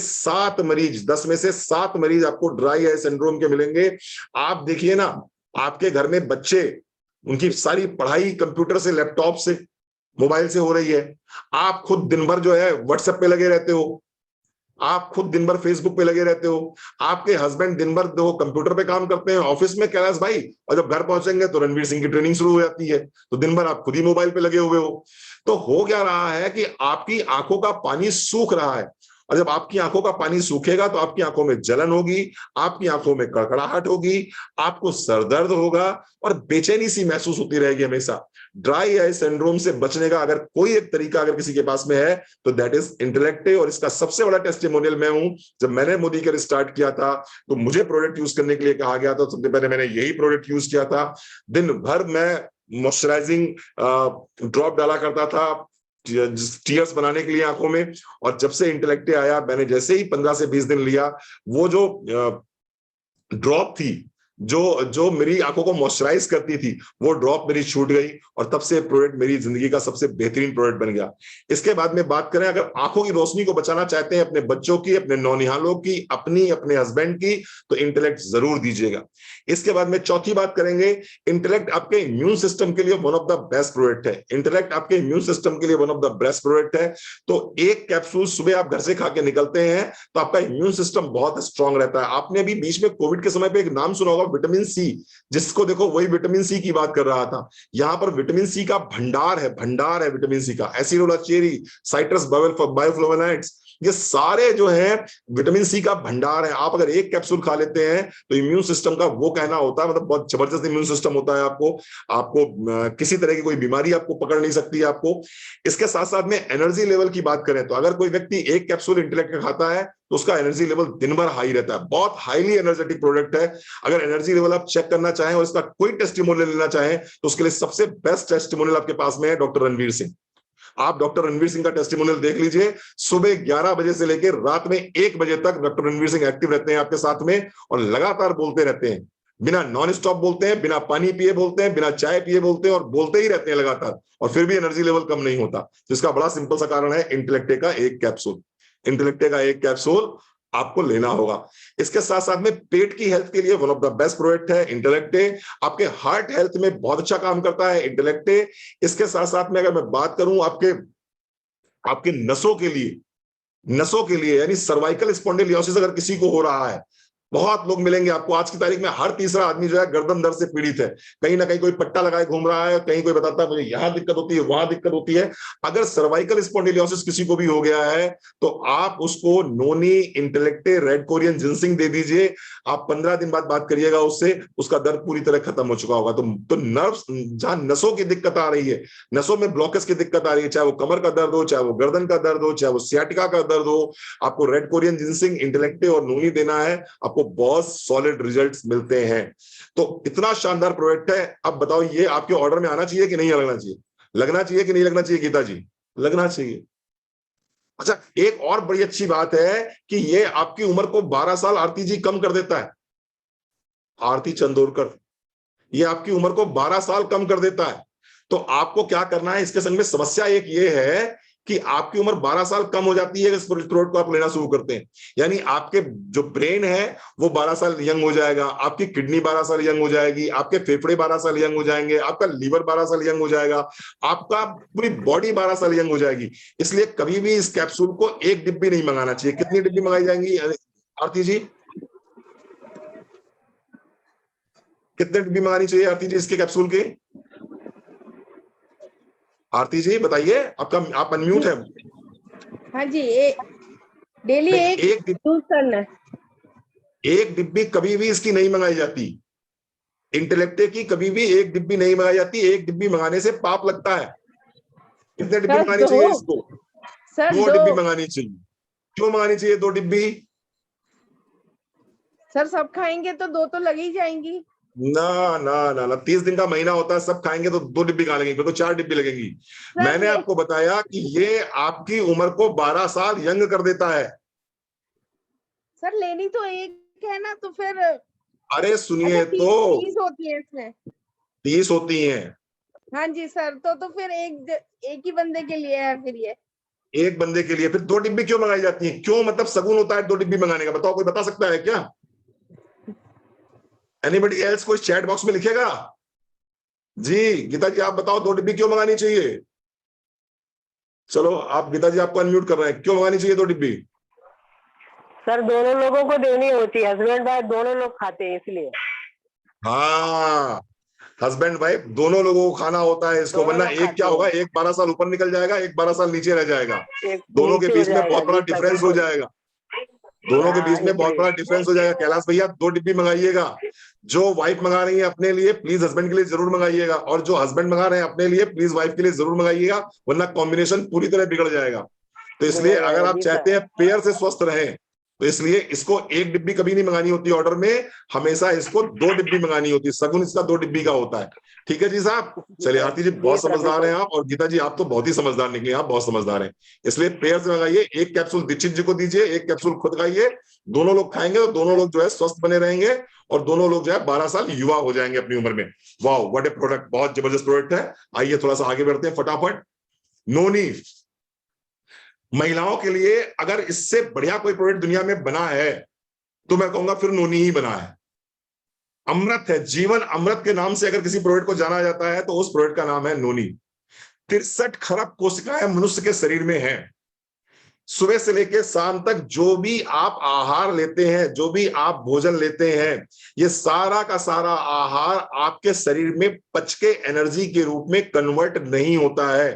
7 मरीज आपको ड्राई आई सिंड्रोम के मिलेंगे। आप देखिए ना, आपके घर में बच्चे, उनकी सारी पढ़ाई कंप्यूटर से, लैपटॉप से, मोबाइल से हो रही है। आप खुद दिन भर जो है व्हाट्सएप पे लगे रहते हो, आप खुद दिन भर फेसबुक पे लगे रहते हो, आपके हस्बैंड दिन भर दो कंप्यूटर पे काम करते हैं ऑफिस में, कैलाश भाई, और जब घर पहुंचेंगे तो रणवीर सिंह की ट्रेनिंग शुरू हो जाती है, तो दिन भर आप खुद ही मोबाइल पे लगे हुए हो। तो हो क्या रहा है कि आपकी आंखों का पानी सूख रहा है और जब आपकी आंखों का पानी सूखेगा तो आपकी आंखों में जलन होगी, आपकी आंखों में कड़कड़ाहट होगी, आपको सरदर्द होगा और बेचैनी सी महसूस होती रहेगी हमेशा। ड्राई आई सिंड्रोम से बचने का अगर कोई एक तरीका अगर किसी के पास में है तो दैट इज इंटेलेक्टे, और इसका सबसे बड़ा टेस्टिमोनियल मैं हूं। जब मैंने मोदी केयर स्टार्ट किया था तो मुझे प्रोडक्ट यूज करने के लिए कहा गया था, सबसे पहले मैंने यही प्रोडक्ट यूज किया था। दिन भर मैं मॉइस्चराइजिंग ड्रॉप डाला करता था टीयर्स बनाने के लिए आंखों में, और जब से इंटेलेक्टे आया मैंने जैसे ही 15 से 20 दिन लिया, वो जो ड्रॉप थी जो जो मेरी आंखों को मॉइस्चराइज करती थी, वो ड्रॉप मेरी छूट गई और तब से प्रोडक्ट मेरी जिंदगी का सबसे बेहतरीन प्रोडक्ट बन गया। इसके बाद में बात करें, अगर आंखों की रोशनी को बचाना चाहते हैं अपने बच्चों की, अपने नौनिहालों की, अपने हस्बैंड की, तो इंटेलेक्ट जरूर दीजिएगा। इसके बाद में चौथी बात करेंगे, इंटेलेक्ट आपके इम्यून सिस्टम के लिए one of the best product है। इंटेलेक्ट आपके इम्यून सिस्टम के लिए one of the best product है। तो एक कैप्सूल सुबह आप घर से खा के निकलते हैं तो आपका इम्यून सिस्टम बहुत स्ट्रांग रहता है। आपने अभी बीच में कोविड के समय पे एक नाम सुना होगा, विटामिन सी, जिसको देखो वही विटामिन सी की बात कर रहा था। यहां पर विटामिन सी का भंडार है विटामिन सी का। एसिडोला चेरी, साइट्रस बायोफ्लोवोनाइड्स, ये सारे जो है विटामिन सी का भंडार है। आप अगर एक कैप्सूल खा लेते हैं तो इम्यून सिस्टम का वो कहना होता है, मतलब बहुत जबरदस्त इम्यून सिस्टम होता है। आपको किसी तरह की कोई बीमारी आपको पकड़ नहीं सकती है आपको। इसके साथ साथ में एनर्जी लेवल की बात करें तो अगर कोई व्यक्ति एक कैप्सूल इंटेलेक्ट का खाता है तो उसका एनर्जी लेवल दिन भर हाई रहता है। बहुत हाईली एनर्जेटिक प्रोडक्ट है। अगर एनर्जी लेवल आप चेक करना चाहें और इसका कोई टेस्टिमोनियल लेना चाहें तो उसके लिए सबसे बेस्ट टेस्टिमोनियल आपके पास में है डॉक्टर रणवीर सिंह। आप डॉक्टर रणवीर सिंह का टेस्टिमोनियल देख लीजिए। सुबह 11 बजे से लेकर रात में 1 बजे तक डॉक्टर रणवीर सिंह एक्टिव रहते हैं आपके साथ में और लगातार बोलते रहते हैं। बिना नॉन स्टॉप बोलते हैं, बिना पानी पिए बोलते हैं, बिना चाय पिए बोलते हैं और बोलते ही रहते हैं लगातार, और फिर भी एनर्जी लेवल कम नहीं होता। जिसका बड़ा सिंपल सा कारण है इंटेलेक्टे का एक कैप्सूल। इंटेलेक्टे का एक कैप्सूल आपको लेना होगा। इसके साथ साथ में पेट की हेल्थ के लिए one of the best product है इंटेलेक्टे। आपके हार्ट हेल्थ में बहुत अच्छा काम करता है इंटेलेक्टे। इसके साथ साथ में अगर मैं बात करूं आपके नसों के लिए यानी सर्वाइकल स्पॉन्डिलोसिस अगर किसी को हो रहा है, बहुत लोग मिलेंगे आपको आज की तारीख में, हर तीसरा आदमी जो है गर्दन दर्द से पीड़ित है। कहीं ना कहीं कोई पट्टा लगाए घूम रहा है, कहीं कोई बताता है मुझे यहां दिक्कत होती है, वहां दिक्कत होती है। अगर सर्वाइकल स्पॉन्डिलोसिस किसी को भी हो गया है तो आप उसको नोनी इंटेलेक्टे रेड कोरियन जिंसिंग दे दीजिए। आप 15 दिन बाद बात करिएगा उससे, उसका दर्द पूरी तरह खत्म हो चुका होगा। तो नर्व्स, जहां नसों की दिक्कत आ रही है, नसों में ब्लॉकेज की दिक्कत आ रही है, चाहे वो कमर का दर्द हो, चाहे वो गर्दन का दर्द हो, चाहे वो सियाटिका का दर्द हो, आपको रेड कोरियन जिंसिंग, इंटेलेक्टे और नोनी देना है, आपको बहुत सॉलिड रिजल्ट्स मिलते हैं। तो इतना शानदार प्रोडक्ट है। अब बताओ ये आपके ऑर्डर में आना चाहिए कि नहीं लगना चाहिए? लगना चाहिए कि नहीं लगना चाहिए गीता जी? लगना चाहिए। अच्छा, एक और बड़ी अच्छी बात है कि ये आपकी उम्र को 12 साल आरती जी कम कर देता है। आरती चंदोरकर, ये आपकी उम्र को 12 साल कम कर देता है। तो आपको क्या करना है इसके संग में, समस्या एक ये है कि आपकी उम्र 12 साल कम हो जाती है इस प्रोडक्ट को आप लेना शुरू करते हैं। यानी आपके जो ब्रेन है वो 12 साल यंग हो जाएगा, आपकी किडनी 12 साल यंग हो जाएगी, आपके फेफड़े 12 साल यंग हो जाएंगे, आपका लीवर 12 साल यंग हो जाएगा, आपका पूरी बॉडी 12 साल यंग हो जाएगी। इसलिए कभी भी इस कैप्सूल को एक डिब्बी नहीं मंगाना चाहिए। कितनी डिब्बी मंगाई जाएंगी आरती जी? कितने डिब्बी मंगानी चाहिए आरती जी इसके कैप्सूल की? आरती जी बताइए, आप अनम्यूट है। हाँ जी, डेली एक यूज करना है। एक डिब्बी कभी भी इसकी नहीं मंगाई जाती। इंटेलेक्टे की कभी भी एक डिब्बी नहीं मंगाई जाती। एक डिब्बी मंगाने से पाप लगता है। कितने डिब्बी मंगानी चाहिए इसको? सर 2 डिब्बी मंगानी चाहिए। क्यों मंगानी चाहिए 2 डिब्बी? सर सब खाएंगे तो 2 तो लग ही जाएंगी। ना ना ना ना, 30 दिन का महीना होता है, सब खाएंगे तो 2 डिब्बी कहां लगेंगी, फिर तो 4 डिब्बी लगेंगी। मैंने आपको बताया कि ये आपकी उम्र को 12 साल यंग कर देता है। सर लेनी तो एक है ना, तो फिर अरे सुनिए, तो 30 होती है इसमें। 30 होती हैं। हाँ जी सर, तो फिर एक ही बंदे के लिए है फिर ये। एक बंदे के लिए फिर 2 डिब्बी क्यों मंगाई जाती है? क्यों, मतलब सगुन होता है 2 डिब्बी मंगाने का? बताओ, कोई बता सकता है क्या? Anybody else? कोई चैट बॉक्स में लिखेगा जी। गीता जी आप बताओ 2 डिब्बी क्यों मंगानी चाहिए? चलो आप, गीता जी आपको अनम्यूट कर रहे हैं, क्यों मंगानी चाहिए 2 डिब्बी? सर दोनों लोगों को देनी होती है, हस्बैंड वाइफ दोनों लोग खाते हैं इसलिए। हाँ, हस्बैंड वाइफ दोनों लोगों को खाना होता है इसको, दोनों वरना लोग एक खाते क्या होगा, हैं। एक 12 साल ऊपर निकल जाएगा, एक 12 साल नीचे रह जाएगा, एक दोनों के नीचे हो बीच में जाएगा बहुत बड़ा जी सर, डिफरेंस हो बिल्कुल। जाएगा, दोनों के बीच में बहुत बड़ा डिफरेंस हो जाएगा। कैलाश भैया 2 डिब्बी मंगाइएगा, जो वाइफ मंगा रही है अपने लिए प्लीज हस्बैंड के लिए जरूर मंगाइएगा, और जो हस्बैंड मंगा रहे हैं अपने लिए प्लीज वाइफ के लिए जरूर मंगाइएगा, वरना कॉम्बिनेशन पूरी तरह बिगड़ जाएगा। तो इसलिए बिगड़ अगर जाएगा आप जी चाहते सर। हैं पेयर से स्वस्थ रहें, तो इसलिए इसको 1 डिब्बी कभी नहीं मंगानी होती ऑर्डर में, हमेशा इसको 2 डिब्बी मंगानी होती है, सगुन इसका 2 डिब्बी का होता है। ठीक है जी साहब। जी चलिए सर, आरती जी जी बहुत सर, समझदार हैं बिल्कुल। आप, और गीता जी आप तो बहुत ही समझदार निकले, आप बहुत समझदार हैं। इसलिए पेयर से मंगाइए, 1 कैप्सूल दीक्षित जी को दीजिए, 1 कैप्सूल खुद खाइए, दोनों लोग खाएंगे तो दोनों लोग जो है स्वस्थ बने रहेंगे, और दोनों लोग जो है 12 साल युवा हो जाएंगे अपनी उम्र में। वाह व्हाट ए प्रोडक्ट, बहुत जबरदस्त प्रोडक्ट है। आइए थोड़ा सा आगे बढ़ते हैं फटाफट। नोनी, महिलाओं के लिए अगर इससे बढ़िया कोई प्रोडक्ट दुनिया में बना है तो मैं कहूंगा फिर नोनी ही बना है। अमृत है, जीवन अमृत के नाम से अगर किसी प्रोडक्ट को जाना जाता है तो उस प्रोडक्ट का नाम है नोनी। 63 खरब कोशिकाएं मनुष्य के शरीर में हैं। सुबह से लेकर शाम तक जो भी आप आहार लेते हैं, जो भी आप भोजन लेते हैं, ये सारा का सारा आहार आपके शरीर में पच के एनर्जी के रूप में कन्वर्ट नहीं होता है।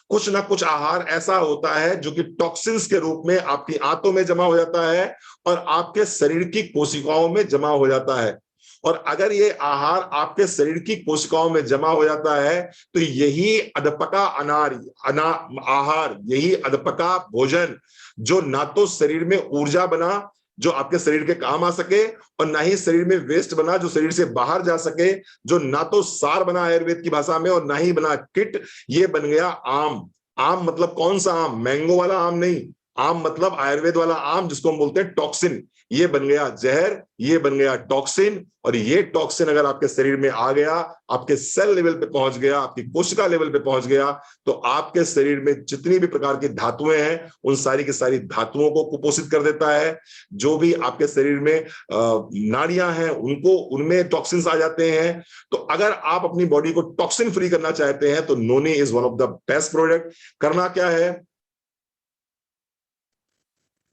कुछ ना कुछ आहार ऐसा होता है जो कि टॉक्सिन्स के रूप में आपकी आंतों में जमा हो जाता है और आपके शरीर की कोशिकाओं में जमा हो जाता है। और अगर ये आहार आपके शरीर की कोशिकाओं में जमा हो जाता है तो यही अधपका आहार, यही अधपका भोजन जो ना तो शरीर में ऊर्जा बना जो आपके शरीर के काम आ सके, और ना ही शरीर में वेस्ट बना जो शरीर से बाहर जा सके, जो ना तो सार बना आयुर्वेद की भाषा में और ना ही बना किट, ये बन गया आम। आम मतलब कौन सा आम? मैंगो वाला आम नहीं, आम मतलब आयुर्वेद वाला आम जिसको हम बोलते हैं टॉक्सिन। ये बन गया जहर, ये बन गया टॉक्सिन, और ये टॉक्सिन अगर आपके शरीर में आ गया, आपके सेल लेवल पे पहुंच गया, आपकी कोशिका लेवल पे पहुंच गया, तो आपके शरीर में जितनी भी प्रकार की धातुएं हैं उन सारी की सारी धातुओं को कुपोषित कर देता है। जो भी आपके शरीर में नाड़ियां हैं उनको, उनमें टॉक्सिन्स आ जाते हैं। तो अगर आप अपनी बॉडी को टॉक्सिन फ्री करना चाहते हैं तो noni is one of the best product. करना क्या है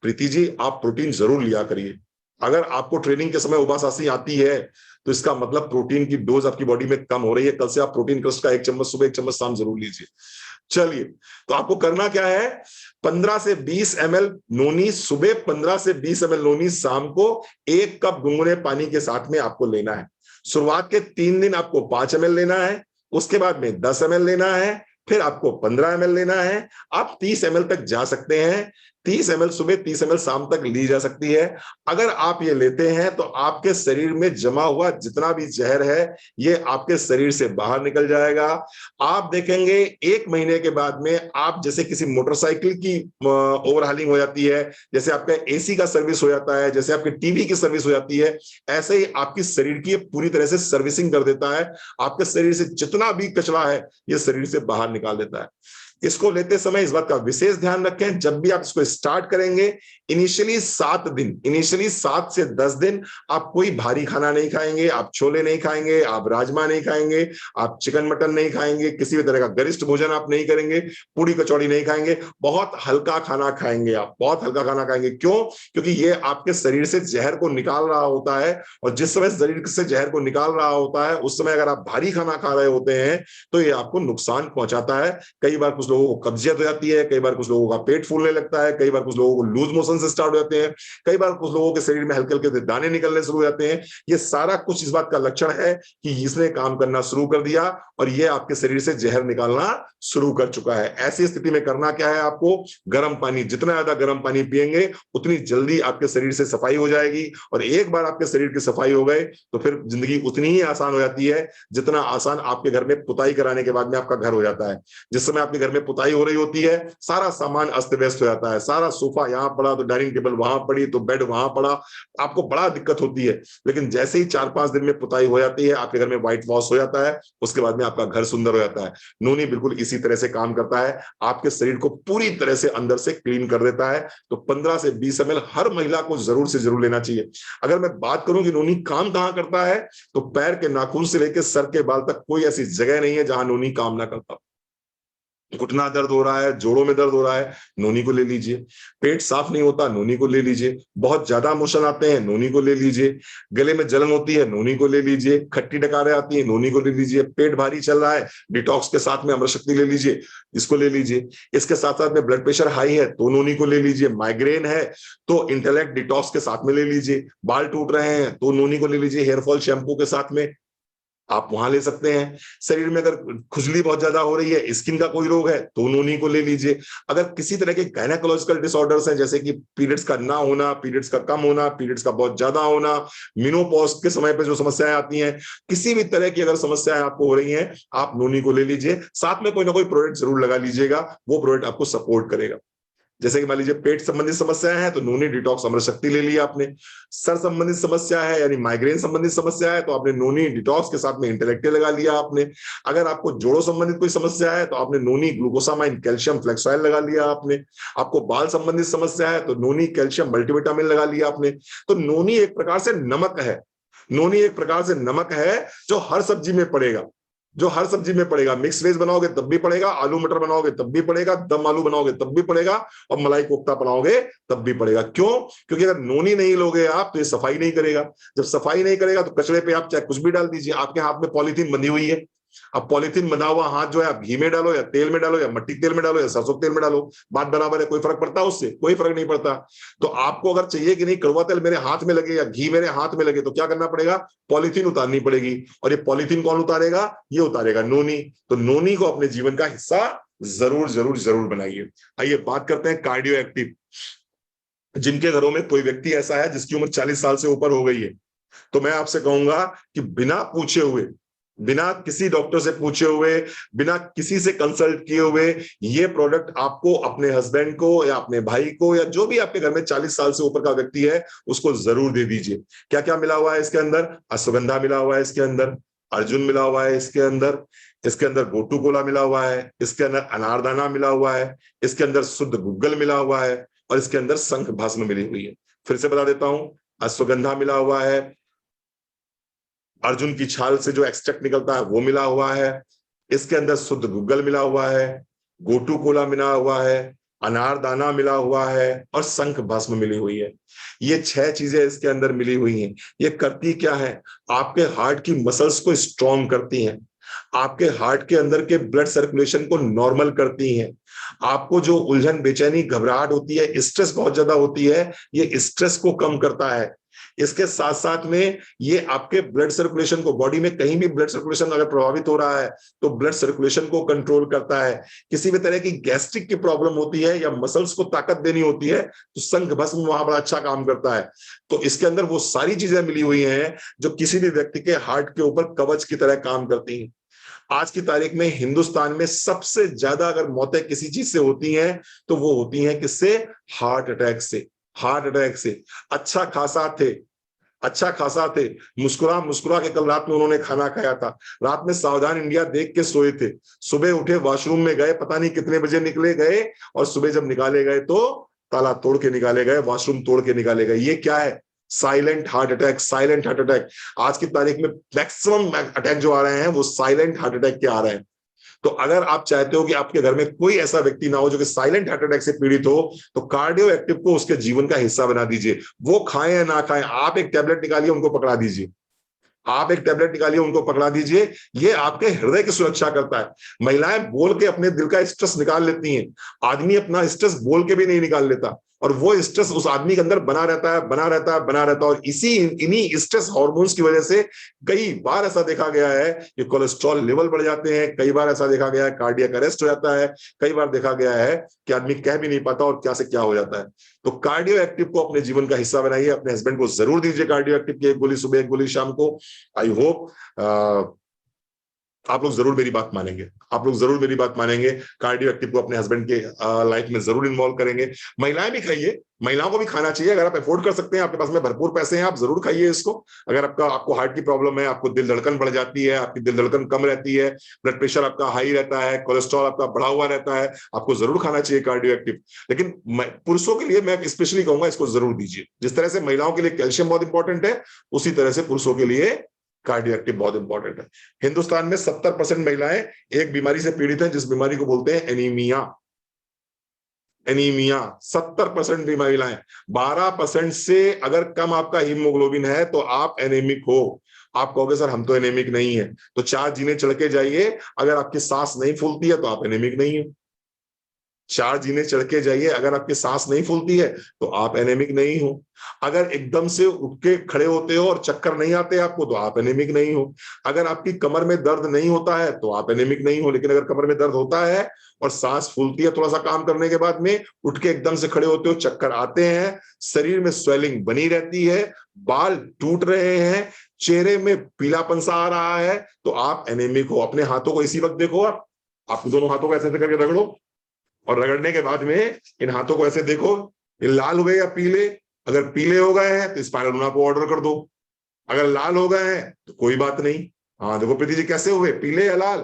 प्रीति जी, आप प्रोटीन जरूर लिया करिए। अगर आपको ट्रेनिंग के समय उबासासी आती है तो इसका मतलब प्रोटीन की डोज आपकी बॉडी में कम हो रही है। कल से आप प्रोटीन क्रस्ट का 1 चम्मच सुबह 1 चम्मच शाम जरूर लीजिए। चलिए, तो आपको करना क्या है, 15 से 20 ml नोनी सुबह, 15 से 20 ml नोनी शाम को 1 कप गुनगुने पानी के साथ में आपको लेना है। शुरुआत के 3 दिन आपको 5 ml लेना है, उसके बाद में 10 ml लेना है, फिर आपको 15 ml लेना है। आप 30 ml तक जा सकते हैं। 30 ml सुबह, 30 ml शाम तक ली जा सकती है। अगर आप ये लेते हैं तो आपके शरीर में जमा हुआ जितना भी जहर है ये आपके शरीर से बाहर निकल जाएगा। आप देखेंगे 1 महीने के बाद में आप जैसे किसी मोटरसाइकिल की ओवरहालिंग हो जाती है, जैसे आपका एसी का सर्विस हो जाता है, जैसे आपके टीवी की सर्विस हो जाती है, ऐसे ही आपकी शरीर की पूरी तरह से सर्विसिंग कर देता है। आपके शरीर से जितना भी कचरा है ये शरीर से बाहर निकाल देता है। इसको लेते समय इस बात का विशेष ध्यान रखें, जब भी आप इसको स्टार्ट करेंगे इनिशियली 7 से 10 दिन आप कोई भारी खाना नहीं खाएंगे, आप छोले नहीं खाएंगे, आप राजमा नहीं खाएंगे, आप चिकन मटन नहीं खाएंगे, किसी भी तरह का गरिष्ठ भोजन आप नहीं करेंगे, पूड़ी कचौड़ी नहीं खाएंगे, बहुत हल्का खाना खाएंगे। आप बहुत हल्का खाना खाएंगे। क्यों? क्योंकि ये आपके शरीर से जहर को निकाल रहा होता है, और जिस समय शरीर से जहर को निकाल रहा होता है उस समय अगर आप भारी खाना खा रहे होते हैं तो ये आपको नुकसान पहुंचाता है। कई बार कुछ लोगों को कब्जियत हो जाती है, कई बार कुछ लोगों का पेट फूलने लगता है, कई बार कुछ लोगों को लूज मोशन से स्टार्ट हो जाते हैं, कई बार कुछ लोगों के शरीर में हल्के हल्के दाने निकलने शुरू हो जाते हैं। ये सारा कुछ इस बात का लक्षण है कि इसने काम करना शुरू कर दिया और ये आपके शरीर से जहर निकालना शुरू कर चुका है। ऐसी स्थिति में करना क्या है, आपको गर्म पानी, जितना ज्यादा गर्म पानी पिएंगे उतनी जल्दी आपके शरीर से सफाई हो जाएगी, और एक बार आपके शरीर की सफाई हो गए तो फिर जिंदगी उतनी ही आसान हो जाती है जितना आसान आपके घर में पुताई कराने के बाद में आपका घर हो जाता है। जिस समय आपके घर में पुताई हो रही होती है सारा सामान अस्त व्यस्त हो जाता है, सारा सोफा यहाँ पड़ा तो डाइनिंग टेबल वहां पड़ी तो बेड वहां पड़ा, आपको बड़ा दिक्कत होती है। लेकिन जैसे ही 4-5 दिन में पुताई हो जाती है, आपके घर में व्हाइट वॉश हो जाता है, उसके बाद में आपका घर सुंदर हो जाता है। नोनी बिल्कुल इसी तरह से काम करता है, आपके शरीर को पूरी तरह से अंदर से क्लीन कर देता है। तो 15 से 20 ml हर महिला को जरूर से जरूर लेना चाहिए। अगर मैं बात करूं कि नोनी काम कहां करता है, तो पैर के नाखून से लेकर सर के बाल तक कोई ऐसी जगह नहीं है जहां नोनी काम ना करता। घुटना दर्द हो रहा है, जोड़ों में दर्द हो रहा है, नोनी को ले लीजिए। पेट साफ नहीं होता, नोनी को ले लीजिए। बहुत ज्यादा मोशन आते हैं, नोनी को ले लीजिए। गले में जलन होती है, नोनी को ले लीजिए। खट्टी डकारें आती है, नोनी को ले लीजिए। पेट भारी चल रहा है, डिटॉक्स के साथ में अमृत शक्ति ले लीजिए, इसको ले लीजिए। इसके साथ साथ में ब्लड प्रेशर हाई है तो नोनी को ले लीजिए। माइग्रेन है तो इंटेलेक्ट डिटॉक्स के साथ में ले लीजिए। बाल टूट रहे हैं तो नोनी को ले लीजिए हेयर फॉल शैम्पू के साथ में, आप वहां ले सकते हैं। शरीर में अगर खुजली बहुत ज्यादा हो रही है, स्किन का कोई रोग है तो नोनी को ले लीजिए। अगर किसी तरह के गायनेकोलॉजिकल डिसऑर्डर्स हैं, जैसे कि पीरियड्स का ना होना, पीरियड्स का कम होना, पीरियड्स का बहुत ज्यादा होना, मेनोपॉज के समय पे जो समस्याएं आती हैं, किसी भी तरह की अगर समस्याएं आपको हो रही हैं, आप नोनी को ले लीजिए। साथ में कोई ना कोई प्रोडक्ट जरूर लगा लीजिएगा, वो प्रोडक्ट आपको सपोर्ट करेगा। जैसे कि मान लीजिए पेट संबंधित समस्याएं हैं तो नोनी डिटॉक्स अमृत शक्ति ले लिया आपने। सर संबंधित समस्या है यानी माइग्रेन संबंधित समस्या है तो आपने नोनी डिटॉक्स के साथ में इंटेलेक्ट लगा लिया आपने। अगर आपको जोड़ों संबंधित कोई समस्या है तो आपने नोनी ग्लूकोसामाइन कैल्शियम फ्लेक्स ऑयल लगा लिया आपने। आपको बाल संबंधित समस्या है तो नोनी कैल्शियम मल्टीविटामिन लगा लिया आपने। तो नोनी एक प्रकार से नमक है, नोनी एक प्रकार से नमक है जो हर सब्जी में पड़ेगा, जो हर सब्जी में पड़ेगा। मिक्स वेज बनाओगे तब भी पड़ेगा, आलू मटर बनाओगे तब भी पड़ेगा, दम आलू बनाओगे तब भी पड़ेगा, और मलाई कोफ्ता बनाओगे तब भी पड़ेगा। क्यों? क्योंकि अगर नोनी नहीं लोगे आप तो ये सफाई नहीं करेगा। जब सफाई नहीं करेगा तो कचड़े पे आप चाहे कुछ भी डाल दीजिए। आपके हाथ में पॉलीथीन बंधी हुई है, अब पॉलीथीन बंधा हुआ हाथ जो है आप घी में डालो या तेल में डालो या मट्टी तेल में डालो या सरसों तेल में डालो, बात बराबर है। कोई फर्क पड़ता है उससे? कोई फर्क नहीं पड़ता। तो आपको अगर चाहिए कि नहीं कड़वा तेल मेरे हाथ में लगे या घी मेरे हाथ में लगे तो क्या करना पड़ेगा? पॉलीथीन उतारनी पड़ेगी। और ये पॉलीथीन कौन उतारेगा? ये उतारेगा नोनी। तो नोनी को अपने जीवन का हिस्सा जरूर जरूर जरूर बनाइए। आइए बात करते हैं कार्डियो एक्टिव। जिनके घरों में कोई व्यक्ति ऐसा है जिसकी उम्र 40 साल से ऊपर हो गई है, तो मैं आपसे कहूंगा कि बिना पूछे हुए, बिना किसी डॉक्टर से पूछे हुए, बिना किसी से कंसल्ट किए हुए, ये प्रोडक्ट आपको अपने हस्बैंड को या अपने भाई को या जो भी आपके घर में 40 साल से ऊपर का व्यक्ति है उसको जरूर दे दीजिए। क्या क्या मिला हुआ है इसके अंदर? अश्वगंधा मिला हुआ है इसके अंदर, अर्जुन मिला हुआ है इसके अंदर, इसके अंदर गोटू कोला मिला हुआ है, इसके अंदर अनारदाना मिला हुआ है, इसके अंदर शुद्ध गुग्गल मिला हुआ है, और इसके अंदर शंख भस्म मिली हुई है। फिर से बता देता हूं, अश्वगंधा मिला हुआ है, अर्जुन की छाल से जो एक्सट्रैक्ट निकलता है वो मिला हुआ है, इसके अंदर शुद्ध गुग्गल मिला हुआ है, गोटू कोला मिला हुआ है, अनारदाना मिला हुआ है, और शंख भस्म मिली हुई है। ये 6 चीजें इसके अंदर मिली हुई हैं। ये करती क्या है? आपके हार्ट की मसल्स को स्ट्रॉन्ग करती हैं, आपके हार्ट के अंदर के ब्लड सर्कुलेशन को नॉर्मल करती हैं। आपको जो उलझन, बेचैनी, घबराहट होती है, स्ट्रेस बहुत ज्यादा होती है, ये स्ट्रेस को कम करता है। इसके साथ साथ में ये आपके ब्लड सर्कुलेशन को, बॉडी में कहीं भी ब्लड सर्कुलेशन अगर प्रभावित हो रहा है तो ब्लड सर्कुलेशन को कंट्रोल करता है। किसी भी तरह की गैस्ट्रिक की प्रॉब्लम होती है या मसल्स को ताकत देनी होती है तो शंख भस्म वहां बड़ा अच्छा काम करता है। तो इसके अंदर वो सारी चीजें मिली हुई हैं जो किसी भी व्यक्ति के हार्ट के ऊपर कवच की तरह काम करती हैं। आज की तारीख में हिंदुस्तान में सबसे ज्यादा अगर मौतें किसी चीज से होती हैं तो वो होती हैं किससे? हार्ट अटैक से। हार्ट अटैक से। अच्छा खासा थे, मुस्कुरा मुस्कुरा के कल रात में उन्होंने खाना खाया था, रात में सावधान इंडिया देख के सोए थे, सुबह उठे वॉशरूम में गए, पता नहीं कितने बजे निकले गए, और सुबह जब निकाले गए तो ताला तोड़ के निकाले गए, वॉशरूम तोड़ के निकाले गए। ये क्या है? Silent heart attack. Silent heart attack. आज की तारीख में मैक्सिमम अटैक जो आ रहे हैं वो साइलेंट हार्ट अटैक के आ रहे हैं। तो अगर आप चाहते हो कि आपके घर में कोई ऐसा व्यक्ति ना हो जो कि साइलेंट हार्ट अटैक से पीड़ित हो, तो कार्डियो एक्टिव को उसके जीवन का हिस्सा बना दीजिए। वो खाएं या ना खाएं, आप एक टैबलेट निकालिए, उनको पकड़ा दीजिए। आप एक टैबलेट निकालिए, उनको पकड़ा दीजिए। ये आपके हृदय की सुरक्षा करता है। महिलाएं बोल के अपने दिल का स्ट्रेस निकाल लेती हैं, आदमी अपना स्ट्रेस बोल के भी नहीं निकाल लेता, और वो स्ट्रेस उस आदमी के अंदर बना रहता है। और इन्हीं स्ट्रेस हार्मोन्स की वजह से कई बार ऐसा देखा गया है कि कोलेस्ट्रॉल लेवल बढ़ जाते हैं, कई बार ऐसा देखा गया है कार्डियक अरेस्ट हो जाता है, कई बार देखा गया है कि आदमी कह भी नहीं पाता और क्या से क्या हो जाता है। तो कार्डियो एक्टिव को अपने जीवन का हिस्सा बनाइए। अपने हस्बैंड को जरूर दीजिए कार्डियो एक्टिव की 1 गोली सुबह, 1 गोली शाम को। आई होप आप लोग जरूर मेरी बात मानेंगे, आप लोग जरूर मेरी बात मानेंगे। कार्डियो एक्टिव को अपने हस्बैंड के लाइफ में जरूर इन्वॉल्व करेंगे। महिलाएं भी खाइए, महिलाओं को भी खाना चाहिए। अगर आप अफोर्ड कर सकते हैं, आपके पास में भरपूर पैसे हैं, आप जरूर खाइए इसको। अगर आपको हार्ट की प्रॉब्लम है, आपको दिल धड़कन बढ़ जाती है, आपकी दिल धड़कन कम रहती है, ब्लड प्रेशर आपका हाई रहता है, कोलेस्ट्रॉल आपका बढ़ा हुआ रहता है, आपको जरूर खाना चाहिए कार्डियो एक्टिव। लेकिन पुरुषों के लिए मैं स्पेशली कहूंगा इसको जरूर दीजिए। जिस तरह से महिलाओं के लिए कैल्शियम बहुत इंपॉर्टेंट है, उसी तरह से पुरुषों के लिए कार्डियक बहुत इंपॉर्टेंट है। हिंदुस्तान में 70% महिलाएं एक बीमारी से पीड़ित हैं, जिस बीमारी को बोलते हैं एनीमिया। एनीमिया 70% भी महिलाएं। 12% से अगर कम आपका हीमोग्लोबिन है तो आप एनीमिक हो। आप कहोगे सर हम तो एनीमिक नहीं है, तो 4 जीने चढ़ के जाइए, अगर आपकी सांस नहीं फूलती है तो आप एनीमिक नहीं हो। 4 जीने चढ़ के जाइए, अगर आपकी सांस नहीं फूलती है तो आप एनीमिक नहीं हो। अगर एकदम से उठ के खड़े होते हो और चक्कर नहीं आते आपको तो आप एनीमिक नहीं हो। अगर आपकी कमर में दर्द नहीं होता है तो आप एनीमिक नहीं हो। लेकिन अगर कमर में दर्द होता है और सांस फूलती है थोड़ा सा काम करने के बाद में, उठ के एकदम से खड़े होते हो, चक्कर आते हैं, शरीर में स्वेलिंग बनी रहती है, बाल टूट रहे हैं, चेहरे में पीलापन सा आ रहा है, तो आप एनीमिक हो। अपने हाथों को इसी वक्त देखो, आप दोनों हाथों को ऐसे करके रगड़ो, और रगड़ने के बाद में इन हाथों को ऐसे देखो, ये लाल हो गए या पीले। अगर पीले हो गए हैं तो स्पाइरुलिना को ऑर्डर कर दो, अगर लाल हो गए हैं तो कोई बात नहीं। हाँ देखो प्रीति जी कैसे हुए, पीले या लाल?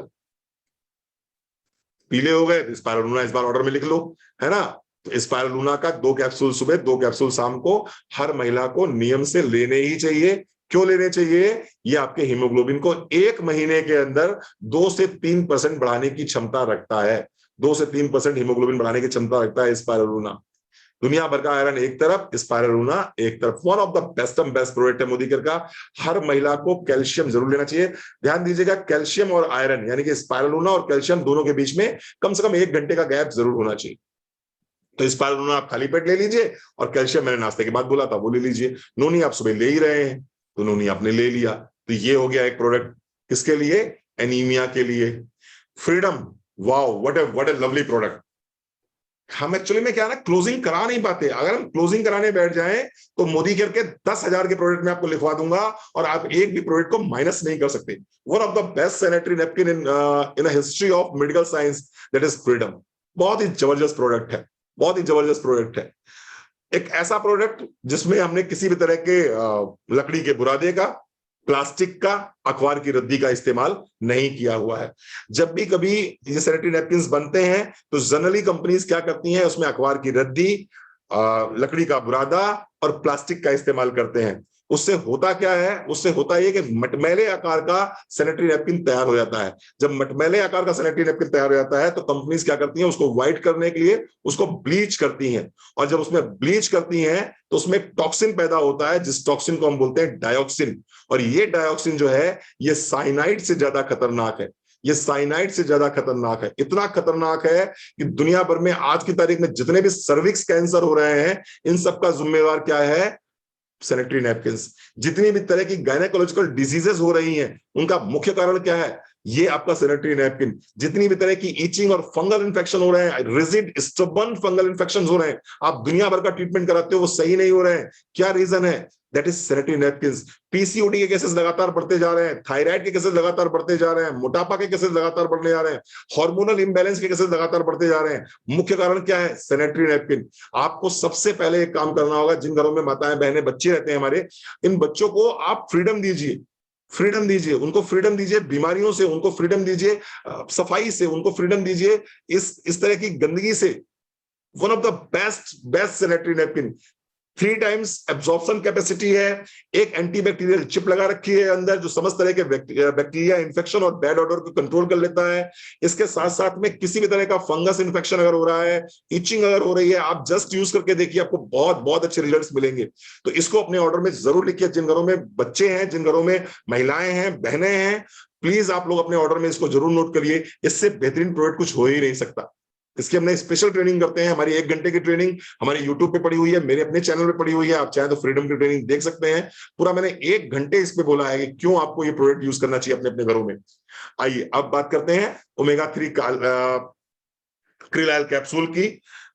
पीले हो गए तो स्पाइरुलिना इस बार ऑर्डर में लिख लो, है ना। तो स्पाइरुलिना का 2 कैप्सूल सुबह, 2 कैप्सूल शाम को हर महिला को नियम से लेने ही चाहिए। क्यों लेने चाहिए? ये आपके हीमोग्लोबिन को 1 महीने के अंदर 2 से 3% बढ़ाने की क्षमता रखता है। 2 से 3% हीमोग्लोबिन बढ़ाने की क्षमता रखता है स्पाइरुलिना। दुनिया भर का आयरन एक तरफ, स्पाइरुलिना एक तरफ। One of the best product है मोदीकेयर का। हर महिला को कैल्शियम जरूर लेना चाहिए। ध्यान दीजिएगा, कैल्शियम और आयरन यानी कि स्पाइरुलिना और कैल्शियम दोनों के बीच में कम से कम 1 घंटे का गैप जरूर होना चाहिए। तो स्पाइरुलिना आप खाली पेट ले लीजिए, और कैल्शियम मैंने नाश्ते के बाद बोला था वो ले लीजिए। नोनी आप सुबह ले ही रहे हैं तो नोनी आपने ले लिया। तो ये हो गया एक प्रोडक्ट किसके लिए? एनीमिया के लिए। Freedom, wow what A lovely product. हम एक्चुअली में क्या है ना, क्लोजिंग करा नहीं पाते। अगर हम क्लोजिंग कराने बैठ जाएं तो मोदीकेयर के 10,000 के प्रोडक्ट में आपको लिखवा दूंगा और आप एक भी प्रोडक्ट को माइनस नहीं कर सकते। One of the best sanitary napkin in history of medical science, that is freedom. बहुत ही जबरदस्त प्रोडक्ट है, बहुत ही जबरदस्त प्रोडक्ट है। एक ऐसा प्रोडक्ट जिसमें हमने किसी भी तरह के लकड़ी के बुरादे का, प्लास्टिक का, अखबार की रद्दी का इस्तेमाल नहीं किया हुआ है। जब भी कभी ये सैनिटरी नैपकिन्स बनते हैं तो जनरली कंपनीज क्या करती हैं, उसमें अखबार की रद्दी, लकड़ी का बुरादा और प्लास्टिक का इस्तेमाल करते हैं। उससे होता क्या है? उससे होता है कि मटमैले आकार का सैनिटरी नैपकिन तैयार हो जाता है। जब मटमैले आकार का सैनिटरी नैपकिन तैयार हो जाता है तो कंपनीज क्या करती हैं, उसको व्हाइट करने के लिए उसको ब्लीच करती हैं। और जब उसमें ब्लीच करती हैं तो उसमें टॉक्सिन पैदा होता है, जिस टॉक्सिन को हम बोलते हैं डायोक्सिन। और ये डायोक्सिन जो है ये साइनाइड से ज्यादा खतरनाक है। ये साइनाइड से ज्यादा खतरनाक है। इतना खतरनाक है कि दुनिया भर में आज की तारीख में जितने भी सर्विक्स कैंसर हो रहे हैं, इन सब का जिम्मेवार क्या है? Sanitary napkins. जितनी भी तरह की गायनेकोलॉजिकल डिजीजेस हो रही हैं, उनका मुख्य कारण क्या है? ये आपका सैनिटरी नैपकिन। जितनी भी तरह की ईचिंग और फंगल इन्फेक्शन हो रहे हैं, रिजिड स्टबर्न फंगल इन्फेक्शन हो रहे हैं, आप दुनिया भर का ट्रीटमेंट कराते हो वो सही नहीं हो रहे हैं। क्या रीजन है? That is sanitary napkins. PCOD के केसेस लगातार बढ़ते जा रहे हैं, थायराइड के केसेस लगातार बढ़ते जा रहे हैं, मोटापा के केसेस लगातार बढ़ने जा रहे हैं, हार्मोनल इंबैलेंस के केसेस लगातार बढ़ते जा रहे हैं। मुख्य कारण क्या है? Sanitary napkin. आपको सबसे पहले एक काम करना होगा, जिन घरों में माताएं बहनें बच्चे रहते हैं हमारे, इन बच्चों को आप फ्रीडम दीजिए। फ्रीडम दीजिए उनको, फ्रीडम दीजिए बीमारियों से, उनको फ्रीडम दीजिए सफाई से, उनको फ्रीडम दीजिए इस तरह की गंदगी से। One of the best sanitary napkin. 3 times absorption capacity है। एक एंटीबैक्टीरियल चिप लगा रखी है अंदर जो समस्त तरह के बैक्टीरिया इन्फेक्शन और बैड ऑडर को कंट्रोल कर लेता है। इसके साथ साथ में किसी भी तरह का फंगस इन्फेक्शन अगर हो रहा है, इचिंग अगर हो रही है, आप जस्ट यूज करके देखिए, आपको बहुत बहुत अच्छे रिजल्ट्स मिलेंगे। तो इसको अपने ऑर्डर में जरूर लिखिए। जिन घरों में बच्चे हैं, जिन घरों में महिलाएं हैं, बहनें हैं, प्लीज आप लोग अपने ऑर्डर में इसको जरूर नोट करिए। इससे बेहतरीन प्रोडक्ट कुछ हो ही नहीं सकता। इसकी हमने स्पेशल ट्रेनिंग करते हैं। हमारी 1 घंटे की ट्रेनिंग हमारे यूट्यूब पे पड़ी हुई है, मेरे अपने चैनल पे पड़ी हुई है। आप चाहे तो फ्रीडम की ट्रेनिंग देख सकते हैं। पूरा मैंने 1 घंटे इस पे बोला है कि क्यों आपको ये प्रोडक्ट यूज करना चाहिए अपने अपने घरों में। आइए अब बात करते हैं ओमेगा 3 क्रिलाइल कैप्सूल की।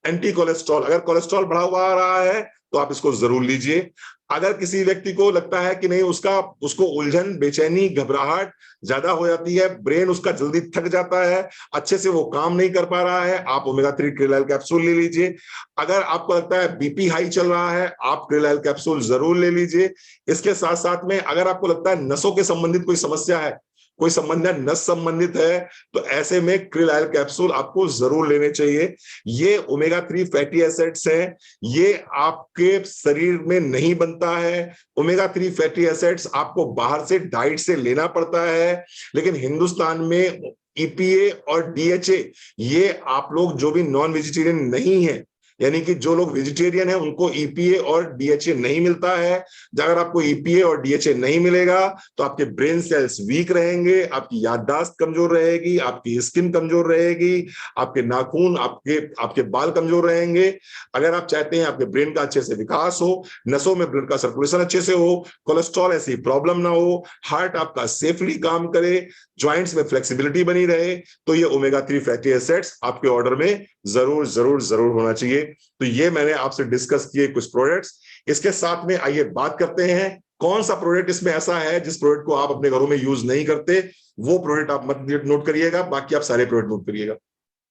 एंटी कोलेस्ट्रॉल, अगर कोलेस्ट्रॉल बढ़ा हुआ आ रहा है तो आप इसको जरूर लीजिए। अगर किसी व्यक्ति को लगता है कि नहीं, उसको उलझन, बेचैनी, घबराहट ज्यादा हो जाती है, ब्रेन उसका जल्दी थक जाता है, अच्छे से वो काम नहीं कर पा रहा है, आप ओमेगा 3 क्रिलाइल कैप्सूल ले लीजिए। अगर आपको लगता है बीपी हाई चल रहा है, आप क्रिलाइल कैप्सूल जरूर ले लीजिए। इसके साथ साथ में अगर आपको लगता है नसों के संबंधित कोई समस्या है, कोई संबंध है, नस संबंधित है, तो ऐसे में krill ऑयल कैप्सूल आपको जरूर लेने चाहिए। ये ओमेगा 3 फैटी एसिड्स हैं, ये आपके शरीर में नहीं बनता है। ओमेगा 3 फैटी एसिड्स आपको बाहर से डाइट से लेना पड़ता है, लेकिन हिंदुस्तान में ईपीए और डीएचए ये आप लोग जो भी नॉन वेजिटेरियन नहीं है, यानी कि जो लोग वेजिटेरियन हैं उनको ईपीए और डीएचए नहीं मिलता है। अगर आपको ईपीए और डीएचए नहीं मिलेगा तो आपके ब्रेन सेल्स वीक रहेंगे, आपकी याददाश्त कमजोर रहेगी, आपकी स्किन कमजोर रहेगी, आपके नाखून, आपके बाल कमजोर रहेंगे। अगर आप चाहते हैं आपके ब्रेन का अच्छे से विकास हो, नसों में ब्लड का सर्कुलेशन अच्छे से हो, कोलेस्ट्रॉल ऐसी प्रॉब्लम ना हो, हार्ट आपका सेफली काम करे, ज्वाइंट्स में फ्लेक्सिबिलिटी बनी रहे, तो ये ओमेगा 3 फैटी एसिड्स आपके ऑर्डर में जरूर जरूर जरूर होना चाहिए। तो ये मैंने आपसे डिस्कस किए कुछ प्रोडक्ट्स। इसके साथ में आइए बात करते हैं कौन सा प्रोडक्ट इसमें ऐसा है जिस प्रोडक्ट को आप अपने घरों में यूज नहीं करते। वो प्रोडक्ट आप मत नोट करिएगा, बाकी आप सारे प्रोडक्ट नोट करिएगा।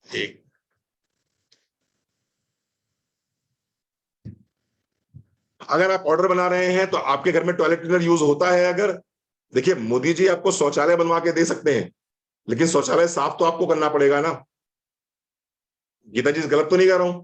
एक, अगर आप ऑर्डर बना रहे हैं तो आपके घर में टॉयलेट क्लीनर यूज होता है? अगर देखिए, मोदी जी आपको शौचालय बनवा के दे सकते हैं, लेकिन शौचालय साफ तो आपको करना पड़ेगा ना। गीता जी गलत तो नहीं कर रहा हूं?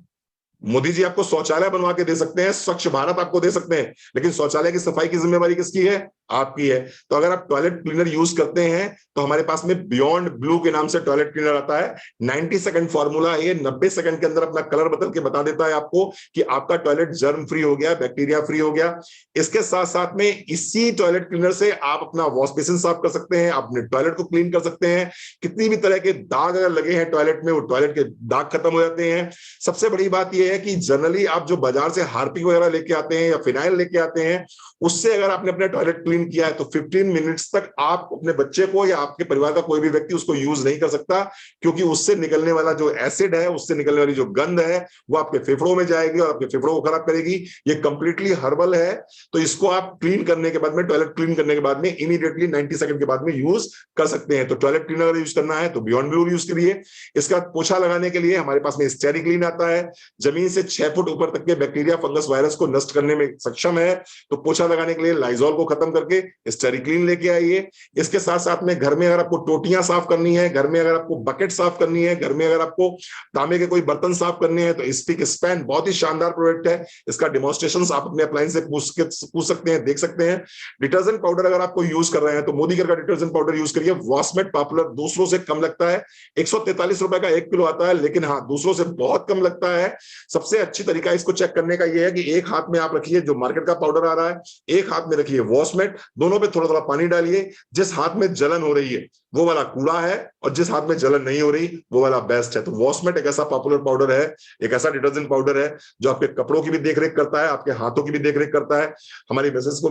मोदी जी आपको शौचालय बनवा के दे सकते हैं, स्वच्छ भारत आपको दे सकते हैं, लेकिन शौचालय की सफाई की जिम्मेवारी किसकी है? आपकी है। तो अगर आप टॉयलेट क्लीनर यूज करते हैं तो हमारे पास में बियॉन्ड ब्लू के नाम से टॉयलेट क्लीनर आता है। 90 सेकंड फॉर्मूला है, 90 सेकंड के अंदर अपना कलर बदल के बता देता है आपको कि आपका टॉयलेट जर्म फ्री हो गया, बैक्टीरिया फ्री हो गया। इसके साथ साथ में इसी टॉयलेट क्लीनर से आप अपना वॉश बेसिन साफ कर सकते हैं, अपने टॉयलेट को क्लीन कर सकते हैं। कितनी भी तरह के दाग अगर लगे हैं टॉयलेट में, वो टॉयलेट के दाग खत्म हो जाते हैं। सबसे बड़ी बात यह है कि जनरली आप जो बाजार से हार्पिक वगैरह लेके आते हैं या फिनाइल लेके आते हैं, उससे अगर आपने अपने टॉयलेट क्लीन किया है तो 15 मिनट्स तक आप अपने बच्चे को या आपके परिवार का कोई भी व्यक्ति उसको यूज नहीं कर सकता, क्योंकि उससे निकलने वाला जो एसिड है, उससे निकलने वाली जो गंध है, वो आपके फेफड़ों में जाएगी और आपके फेफड़ों को खराब करेगी। ये कंप्लीटली हर्बल है, तो इसको आप क्लीन करने के बाद में, टॉयलेट क्लीन करने के बाद में इमीडिएटली 90 सेकंड के बाद में यूज कर सकते हैं। तो टॉयलेट क्लीनर यूज करना है तो बियॉन्ड ब्लू यूज करिए। इसका पोछा लगाने के लिए हमारे पास में स्टेरी क्लीन आता है, जमीन से 6 फुट ऊपर तक के बैक्टीरिया, फंगस, वायरस को नष्ट करने में सक्षम है। तो पोछा लगाने के लिए लाइजॉल को खत्म करके स्टेरी क्लीन लेके आइए। इसके साथ साथ में घर में अगर आपको टोटियां साफ करनी है, घर में अगर आपको बकेट साफ करनी है, घर में अगर आपको तांबे के कोई बर्तन साफ करने हैं, तो स्पिक स्पैन बहुत ही शानदार प्रोडक्ट है। इसका डेमोन्स्ट्रेशन आप अपने अप्लायंस से पूछ सकते हैं, देख सकते हैं। डिटर्जेंट पाउडर अगर आपको यूज कर रहे हैं तो मोदी केयर का डिटर्जेंट पाउडर यूज करिए। वॉस्मेट पॉपुलर, दूसरों से कम लगता है, 143 रुपए का 1 किलो आता है, लेकिन हाँ दूसरों से बहुत कम लगता है। सबसे अच्छी तरीका इसको चेक करने का यह है कि एक हाथ में आप रखिए जो मार्केट का पाउडर आ रहा है, एक हाथ में रखिए वॉशमेट, दोनों पे थोड़ा थोड़ा पानी डालिए। जिस हाथ में जलन हो रही है वो वाला कूड़ा है, और जिस हाथ में जलन नहीं हो रही वो वाला बेस्ट है। तो वॉशमेट एक ऐसा पॉपुलर पाउडर है, एक ऐसा डिटर्जेंट पाउडर है जो आपके कपड़ों की भी देखरेख करता है, आपके हाथों की भी देखरेख करता है। हमारी मिसेस को,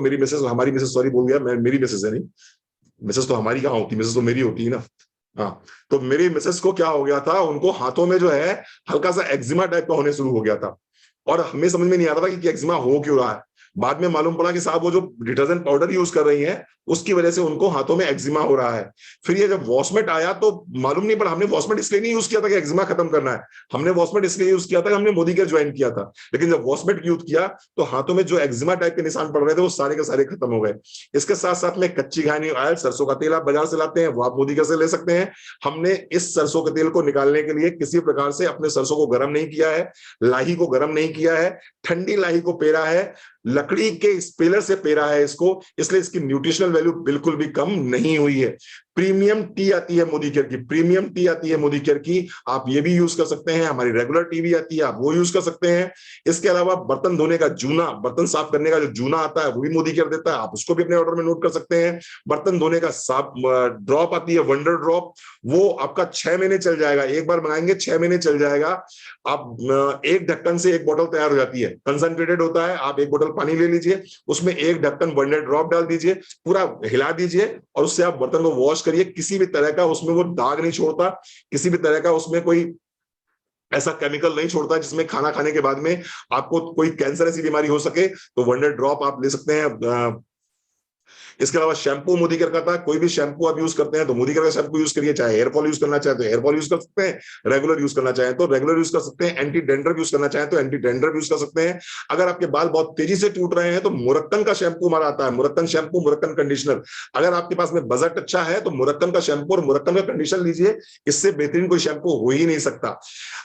हमारी मिसेस सॉरी बोल गया मैं, मेरी मिसेस है नहीं, मिसेस तो हमारी कहाँ होती, मिसेस तो मेरी होती है ना। हाँ, तो मेरी मिसेस को क्या हो गया था, उनको हाथों में जो है हल्का सा एक्जिमा टाइप का होने शुरू हो गया था, और हमें समझ में नहीं आ रहा था कि एक्जिमा हो क्यों रहा है। बाद में मालूम पड़ा कि साहब वो जो डिटर्जेंट पाउडर यूज कर रही हैं उसकी वजह से उनको हाथों में एक्जिमा हो रहा है। फिर ये जब वॉशमेट आया तो मालूम नहीं पड़ा। हमने वॉशमेट इसलिए नहीं यूज किया था कि एक्जिमा खत्म करना है, हमने वॉशमेट इसलिए यूज किया था कि हमने मोदी केयर ज्वाइन किया था। लेकिन जब वॉशमेट यूज किया तो हाथों में जो एक्जिमा टाइप के निशान पड़ रहे थे वो सारे के सारे खत्म हो गए। इसके साथ साथ में कच्ची घानी ऑयल, सरसों का तेल आप बाजार से लाते हैं, वो आप मोदी केयर से ले सकते हैं। हमने इस सरसों के तेल को निकालने के लिए किसी प्रकार से अपने सरसों को गर्म नहीं किया है, लाही को गर्म नहीं किया है, ठंडी लाही को पेरा है, लकड़ी के स्पेलर से पेरा है इसको, इसलिए इसकी न्यूट्रिशनल वैल्यू बिल्कुल भी कम नहीं हुई है। प्रीमियम टी आती है मोदी केयर की, प्रीमियम टी आती है मोदी केयर की, आप ये भी यूज कर सकते हैं। हमारी रेगुलर टी भी आती है, आप वो यूज कर सकते हैं। इसके अलावा बर्तन धोने का जूना, बर्तन साफ करने का जो जूना आता है वो भी मोदी केयर देता है, आप उसको भी अपने ऑर्डर में नोट कर सकते हैं। बर्तन धोने का साफ ड्रॉप आती है, वंडर ड्रॉप, वो आपका 6 महीने चल जाएगा, एक बार मंगाएंगे 6 महीने चल जाएगा। आप एक ढक्कन से एक बोतल तैयार हो जाती है, कंसंट्रेटेड होता है। आप एक बोतल पानी ले लीजिए, उसमें एक ढक्कन वंडर ड्रॉप डाल दीजिए, पूरा हिला दीजिए और उससे आप बर्तन को वॉश करिए। किसी भी तरह का उसमें वो दाग नहीं छोड़ता, किसी भी तरह का उसमें कोई ऐसा केमिकल नहीं छोड़ता जिसमें खाना खाने के बाद में आपको कोई कैंसर ऐसी बीमारी हो सके। तो वंडर ड्रॉप आप ले सकते हैं। इसके अलावा शैम्पू मोदीकेयर का था, कोई भी शैम्पू आप यूज करते हैं तो मोदीकेयर का शैम्पू यूज करिए, चाहे हेयर फॉल यूज करना चाहे तो हेयर फॉल यूज कर सकते हैं, रेगुलर यूज करना चाहे तो रेगुलर यूज कर सकते हैं, एंटी डेंड्रफ यूज करना चाहे तो एंटी डेंड्रफ यूज कर सकते हैं। अगर आपके बाल बहुत तेजी से टूट रहे हैं तो मुरक्कन का शैम्पू हमारा आता है, मुरक्कन शैम्पू, मुरक्कन कंडीशनर। अगर आपके पास में बजट अच्छा है तो मुरक्कन का शैम्पू और मुरक्कन का कंडीशनर लीजिए, इससे बेहतरीन कोई शैम्पू हो ही नहीं सकता।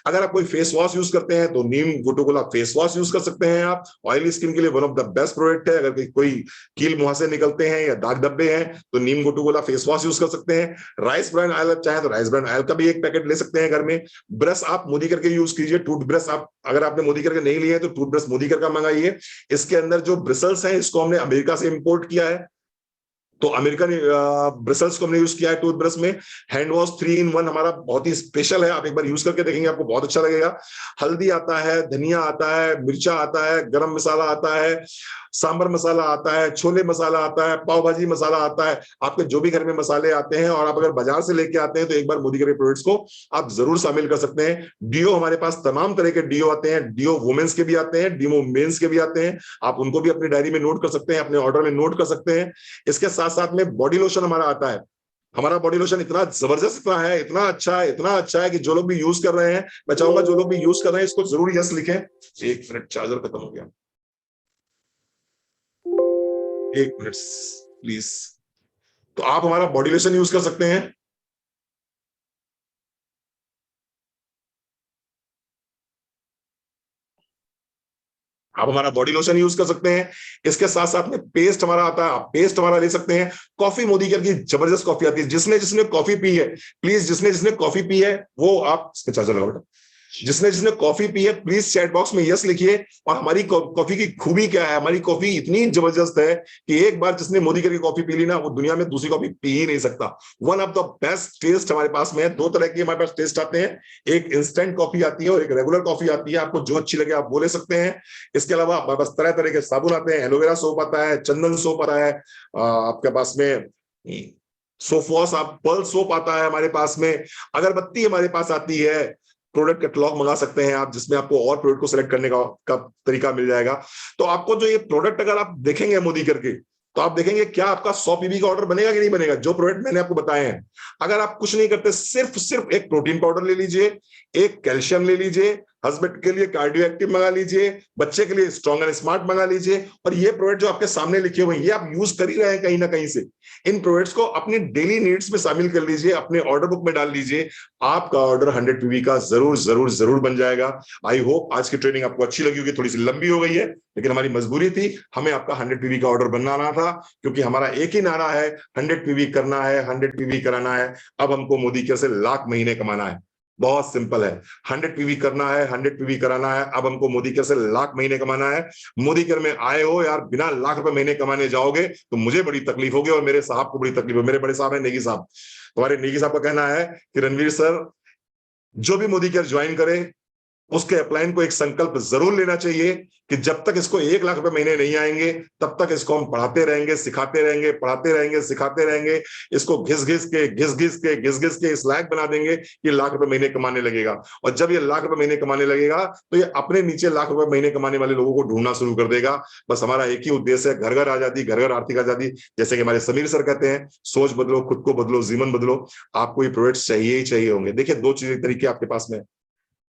अगर आप कोई फेस वॉश यूज करते हैं तो नीम गुटुकुला फेस वॉश यूज कर सकते हैं आप, ऑयली स्किन के लिए one of the best product है। अगर कोई कील मुहासे निकलते हैं या दाग धब्बे हैं तो नीम गुटुकुला फेस वॉश यूज कर सकते हैं। राइस ब्रांड ऑयल चाहे तो राइस ब्रांड ऑयल का भी एक पैकेट ले सकते हैं घर में। ब्रश आप मोदीकेयर के यूज कीजिए, टूथब्रश आप अगर आपने मोदीकेयर के नहीं लिए तो टूथब्रश मोदीकेयर का मंगाइए। इसके अंदर जो ब्रिसल्स हैं इसको हमने अमेरिका से इंपोर्ट किया है, तो अमेरिकन ब्रिसल्स को हमने यूज किया है टूथब्रश में। हैंड वॉश 3 in 1 हमारा बहुत ही स्पेशल है, आप एक बार यूज करके देखेंगे आपको बहुत अच्छा लगेगा। हल्दी आता है, धनिया आता है, मिर्चा आता है, गरम मसाला आता है, सांबर मसाला आता है, छोले मसाला आता है, पाव भाजी मसाला आता है। आपके जो भी घर में मसाले आते हैं और आप अगर बाजार से लेके आते हैं तो एक बार मोदीकेयर के प्रोडक्ट्स को आप जरूर शामिल कर सकते हैं। डीओ हमारे पास तमाम तरह के डीओ आते हैं, डीओ वुमेन्स के भी आते हैं, डीओ मेंस के भी आते हैं, आप उनको भी अपनी डायरी में नोट कर सकते हैं, अपने ऑर्डर में नोट कर सकते हैं। इसके साथ साथ में बॉडी लोशन हमारा आता है। हमारा बॉडी लोशन इतना जबरदस्त इतना है, इतना अच्छा है, इतना अच्छा है कि जो लोग भी यूज कर रहे हैं, मैं चाहूंगा जो लोग भी यूज कर रहे हैं इसको जरूर यस लिखें। एक मिनट, चार्जर खत्म हो गया, एक मिनट प्लीज। तो आप हमारा बॉडी लोशन यूज कर सकते हैं। आप हमारा बॉडी लोशन यूज कर सकते हैं। इसके साथ साथ में पेस्ट हमारा आता है, आप पेस्ट हमारा ले सकते हैं। कॉफी मोदीकेयर की जबरदस्त कॉफी आती है, जिसने जिसने कॉफी पी है प्लीज, जिसने जिसने कॉफी पी है वो आप इसमें चार्जर लगाओ बेटा, जिसने जिसने कॉफी पी है प्लीज चैट बॉक्स में यस लिखिए। और हमारी कॉफी की खूबी क्या है, हमारी कॉफी इतनी जबरदस्त है कि एक बार जिसने मोदीकेयर की कॉफी पी ली ना वो दुनिया में दूसरी कॉफी पी ही नहीं सकता। One of the best test हमारे पास में है, दो तरह की हमारे पास टेस्ट आते हैं, एक इंस्टेंट कॉफी आती है और एक रेगुलर कॉफी आती है, आपको जो अच्छी लगे आप वो ले सकते हैं। इसके अलावा हमारे पास तरह तरह के साबुन आते हैं, एलोवेरा सोप आता है, चंदन सोप आता है, आपके पास में सोफॉस आप पर्ल सोप आता है हमारे पास में, अगरबत्ती हमारे पास आती है। प्रोडक्ट कैटलॉग मंगा सकते हैं आप, जिसमें आपको और प्रोडक्ट को सिलेक्ट करने का तरीका मिल जाएगा। तो आपको जो ये प्रोडक्ट अगर आप देखेंगे मोदीकेयर के तो आप देखेंगे क्या आपका 100 पीवी का ऑर्डर बनेगा कि नहीं बनेगा। जो प्रोडक्ट मैंने आपको बताए हैं, अगर आप कुछ नहीं करते, सिर्फ सिर्फ एक प्रोटीन पाउडर ले लीजिए, एक कैल्शियम ले लीजिए, हस्बैंड के लिए कार्डियो एक्टिव मंगा लीजिए, बच्चे के लिए स्ट्रॉन्ग एंड स्मार्ट मंगा लीजिए, और ये प्रोडक्ट जो आपके सामने लिखे हुए हैं ये आप यूज कर ही रहे हैं कहीं ना कहीं से। इन प्रोडक्ट्स को अपनी डेली नीड्स में शामिल कर लीजिए, अपने ऑर्डर बुक में डाल लीजिए, आपका ऑर्डर 100 पीवी का जरूर जरूर जरूर बन जाएगा। आई होप आज की ट्रेनिंग आपको अच्छी लगी होगी, थोड़ी सी लंबी हो गई है लेकिन हमारी मजबूरी थी, हमें आपका 100 पीवी का ऑर्डर बनाना था, क्योंकि हमारा एक ही नारा है, 100 पीवी करना है, 100 पीवी कराना है। अब हमको मोदीकेयर से लाख महीने कमाना है, बहुत सिंपल है। 100 पीवी करना है, 100 पीवी कराना है, अब हमको मोदीकेयर से लाख महीने कमाना है। मोदीकेयर में आए हो यार, बिना लाख रुपए महीने कमाने जाओगे तो मुझे बड़ी तकलीफ होगी और मेरे साहब को बड़ी तकलीफ होगी। मेरे बड़े साहब है नेगी साहब, तुम्हारे नेगी साहब का कहना है कि रणवीर सर जो भी मोदीकेयर ज्वाइन करे उसके अपलाइन को एक संकल्प जरूर लेना चाहिए कि जब तक इसको 1 लाख रुपए महीने नहीं आएंगे तब तक इसको हम पढ़ाते रहेंगे, सिखाते रहेंगे, पढ़ाते रहेंगे, सिखाते रहेंगे, इसको घिस घिस के घिस घिस के घिस घिस के इस लायक बना देंगे कि लाख रुपए महीने कमाने लगेगा। और जब ये लाख रुपए महीने कमाने लगेगा तो ये अपने नीचे लाख रुपए महीने कमाने वाले लोगों को ढूंढना शुरू कर देगा। बस हमारा एक ही उद्देश्य है, घर घर आजादी, घर घर आर्थिक आजादी। जैसे कि हमारे समीर सर कहते हैं, सोच बदलो, खुद को बदलो, जीवन बदलो। आपको ये प्रोडक्ट्स चाहिए ही चाहिए होंगे। देखिए, दो चीजें तरीके आपके पास में,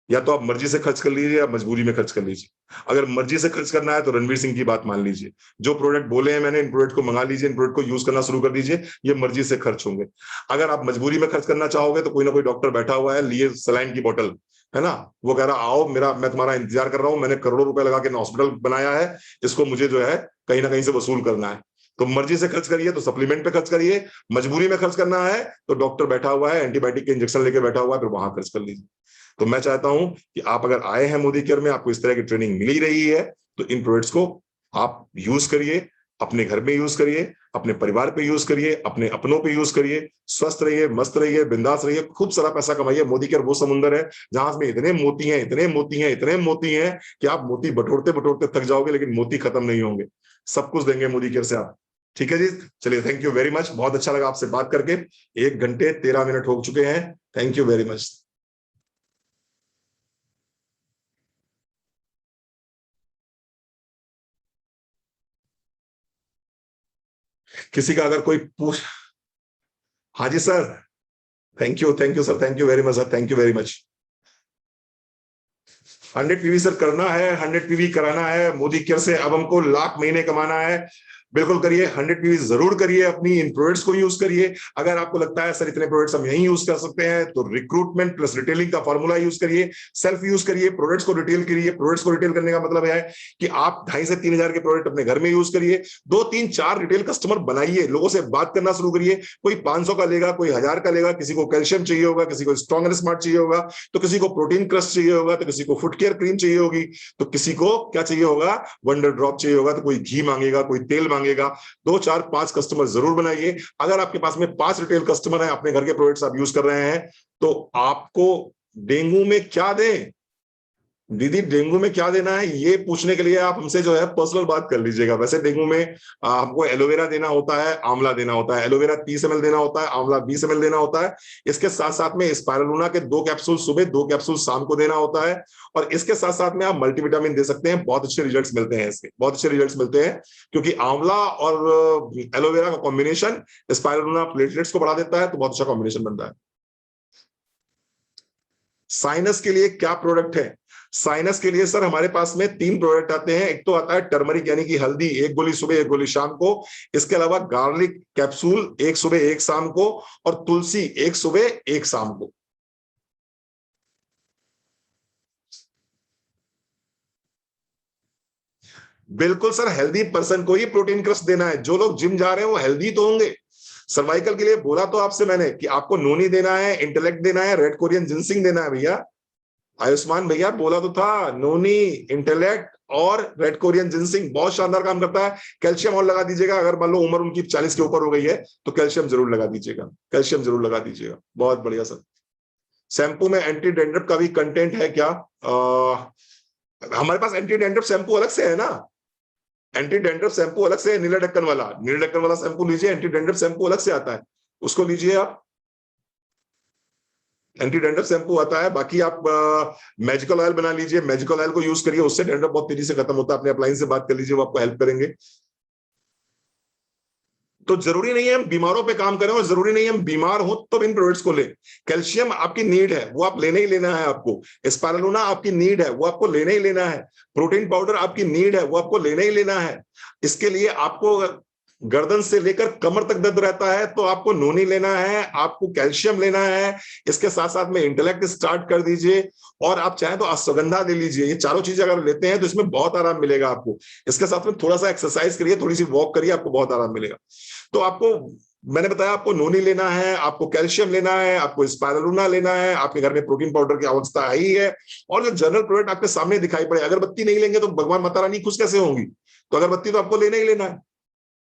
या तो आप मर्जी से खर्च कर लीजिए या मजबूरी में खर्च कर लीजिए। अगर मर्जी से खर्च करना है तो रणवीर सिंह की बात मान लीजिए, जो प्रोडक्ट बोले हैं मैंने, इन प्रोडक्ट को मंगा लीजिए, इन प्रोडक्ट को यूज करना शुरू कर दीजिए, ये मर्जी से खर्च होंगे। अगर आप मजबूरी में खर्च करना चाहोगे तो कोई ना कोई डॉक्टर बैठा हुआ है, लिए सलाइन की बोतल है ना, वो कह रहा आओ मेरा, मैं तुम्हारा इंतजार कर रहा हूं, मैंने करोड़ों रुपए लगा के हॉस्पिटल बनाया है, इसको मुझे जो है कहीं ना कहीं से वसूल करना है। तो मर्जी से खर्च करिए तो सप्लीमेंट पे खर्च करिए, मजबूरी में खर्च करना है तो डॉक्टर बैठा हुआ है, एंटीबायोटिक के इंजेक्शन लेके बैठा हुआ है, फिर वहां खर्च कर लीजिए। तो मैं चाहता हूं कि आप अगर आए हैं मोदीकेयर में, आपको इस तरह की ट्रेनिंग मिल ही रही है, तो इन प्रोडक्ट्स को आप यूज करिए, अपने घर में यूज करिए, अपने परिवार पे यूज करिए, अपने अपनों पे यूज करिए, स्वस्थ रहिए, मस्त रहिए, बिंदास रहिए, खूब सारा पैसा कमाइए। मोदीकेयर वो समुंदर है जहां में इतने मोती हैं, इतने मोती हैं, इतने मोती हैं कि आप मोती बटोरते बटोरते थक जाओगे लेकिन मोती खत्म नहीं होंगे। सब कुछ देंगे मोदीकेयर से आप। ठीक है जी, चलिए, थैंक यू वेरी मच, बहुत अच्छा लगा आपसे बात करके। 1 घंटे 13 मिनट हो चुके हैं। Thank you very much. किसी का अगर कोई पूछ, हाँ जी sir, thank you sir, thank you very much sir, thank you very much. 100 PV sir करना है, 100 पीवी कराना है मोदी केयर से, अब हमको लाख महीने कमाना है। बिल्कुल करिए, 100 पीवी जरूर करिए, अपनी इन प्रोडक्ट्स को यूज करिए। अगर आपको लगता है सर इतने प्रोडक्ट्स हम यही यूज कर सकते हैं, तो रिक्रूटमेंट प्लस रिटेलिंग का फॉर्मूला यूज करिए, सेल्फ यूज करिए, प्रोडक्ट्स को रिटेल करिए। प्रोडक्ट्स को रिटेल करने का मतलब है कि आप 2.5 से 3 हजार के प्रोडक्ट अपने घर में यूज करिए, 2-3-4 रिटेल कस्टमर बनाइए, लोगों से बात करना शुरू करिए। कोई 500 का लेगा, कोई 1000 का लेगा, किसी को कैल्शियम चाहिए होगा, किसी को स्ट्रॉन्ग एंड स्मार्ट चाहिए होगा, तो किसी को प्रोटीन क्रस्ट चाहिए होगा, तो किसी को फुट केयर क्रीम चाहिए होगी, तो किसी को क्या चाहिए होगा, वंडर ड्रॉप चाहिए होगा, तो कोई घी मांगेगा, कोई तेल मांगेगा। 2-4-5 कस्टमर जरूर बनाइए। अगर आपके पास में 5 रिटेल कस्टमर है, अपने घर के प्रोडक्ट्स आप यूज कर रहे हैं, तो आपको डेंगू में क्या दें, दीदी डेंगू में क्या देना है, ये पूछने के लिए आप हमसे जो है पर्सनल बात कर लीजिएगा। वैसे डेंगू में हमको एलोवेरा देना होता है, आंवला देना होता है। एलोवेरा 30 ml देना होता है, आंवला 20 ml देना होता है। इसके साथ साथ में स्पाइरुलिना के 2 कैप्सूल सुबह, 2 कैप्सूल शाम को देना होता है। और इसके साथ साथ में आप मल्टीविटामिन दे सकते हैं, बहुत अच्छे रिजल्ट्स मिलते हैं इसके, बहुत अच्छे रिजल्ट्स मिलते हैं, क्योंकि आंवला और एलोवेरा का कॉम्बिनेशन स्पाइरुलिना प्लेटलेट्स को बढ़ा देता है, तो बहुत अच्छा कॉम्बिनेशन बनता है। साइनस के लिए क्या प्रोडक्ट है? साइनस के लिए सर हमारे पास में 3 प्रोडक्ट आते हैं। एक तो आता है टर्मरिक यानी कि हल्दी, 1 गोली सुबह 1 गोली शाम को। इसके अलावा गार्लिक कैप्सूल 1 सुबह 1 शाम को, और तुलसी 1 सुबह 1 शाम को। बिल्कुल सर, हेल्दी पर्सन को ही प्रोटीन क्रस्ट देना है। जो लोग जिम जा रहे हैं वो हेल्दी तो होंगे। सर्वाइकल के लिए बोला तो आपसे मैंने कि आपको नोनी देना है, इंटेलेक्ट देना है, रेड कोरियन जिंसिंग देना है भैया। आयुष्मान भैया बोला तो था, नोनी, इंटेलेक्ट और रेड कोरियन जिंसिंग बहुत शानदार काम करता है। कैल्शियम और लगा दीजिएगा, अगर मान लो उम्र उनकी 40 के ऊपर हो गई है तो कैल्शियम जरूर लगा दीजिएगा, कैल्शियम जरूर लगा दीजिएगा। बहुत बढ़िया सर। शैम्पू में एंटी डेंड्रफ का भी कंटेंट है क्या? हमारे पास एंटी डेंड्रफ शैम्पू अलग से है ना, एंटी डेंड्रफ शैम्पू अलग से है, नीला ढक्कन वाला, नीले ढक्कन वाला शैम्पू लीजिए, एंटी डेंड्रफ शैम्पू अलग से आता है, उसको लीजिए आप। एंटी डेंड्रफ शैम्पू आता है। बाकी आप मैजिकल ऑयल बना लीजिए, मैजिकल ऑयल को यूज करिए, उससे डेंड्रफ बहुत तेजी से खत्म होता है। अपने अप्लायंस से बात कर लीजिए, वो आपको हेल्प करेंगे। तो जरूरी नहीं है हम बीमारों पे काम करें, और जरूरी नहीं है हम बीमार हो तो इन प्रोडक्ट्स को लें। कैल्शियम आपकी नीड है, वो आप लेने ही लेना है आपको। स्पाइरुलिना आपकी नीड है, वो आपको लेने ही लेना है। प्रोटीन पाउडर आपकी नीड है, वो आपको लेने ही लेना है। इसके लिए आपको गर्दन से लेकर कमर तक दर्द रहता है तो आपको नोनी लेना है, आपको कैल्शियम लेना है। इसके साथ साथ में इंटेलेक्ट स्टार्ट कर दीजिए, और आप चाहें तो अश्वगंधा ले लीजिए। ये चारों चीजें अगर लेते हैं तो इसमें बहुत आराम मिलेगा आपको। इसके साथ में थोड़ा सा एक्सरसाइज करिए, थोड़ी सी वॉक करिए, आपको बहुत आराम मिलेगा। तो आपको मैंने बताया, आपको नोनी लेना है, आपको कैल्शियम लेना है, आपको स्पाइरुलिना लेना है, आपके घर में प्रोटीन पाउडर की अवस्था आई है, और जो जनरल प्रोडक्ट आपके सामने दिखाई पड़े। अगरबत्ती नहीं लेंगे तो भगवान माता रानी खुश कैसे होंगी? तो अगरबत्ती तो आपको लेना ही लेना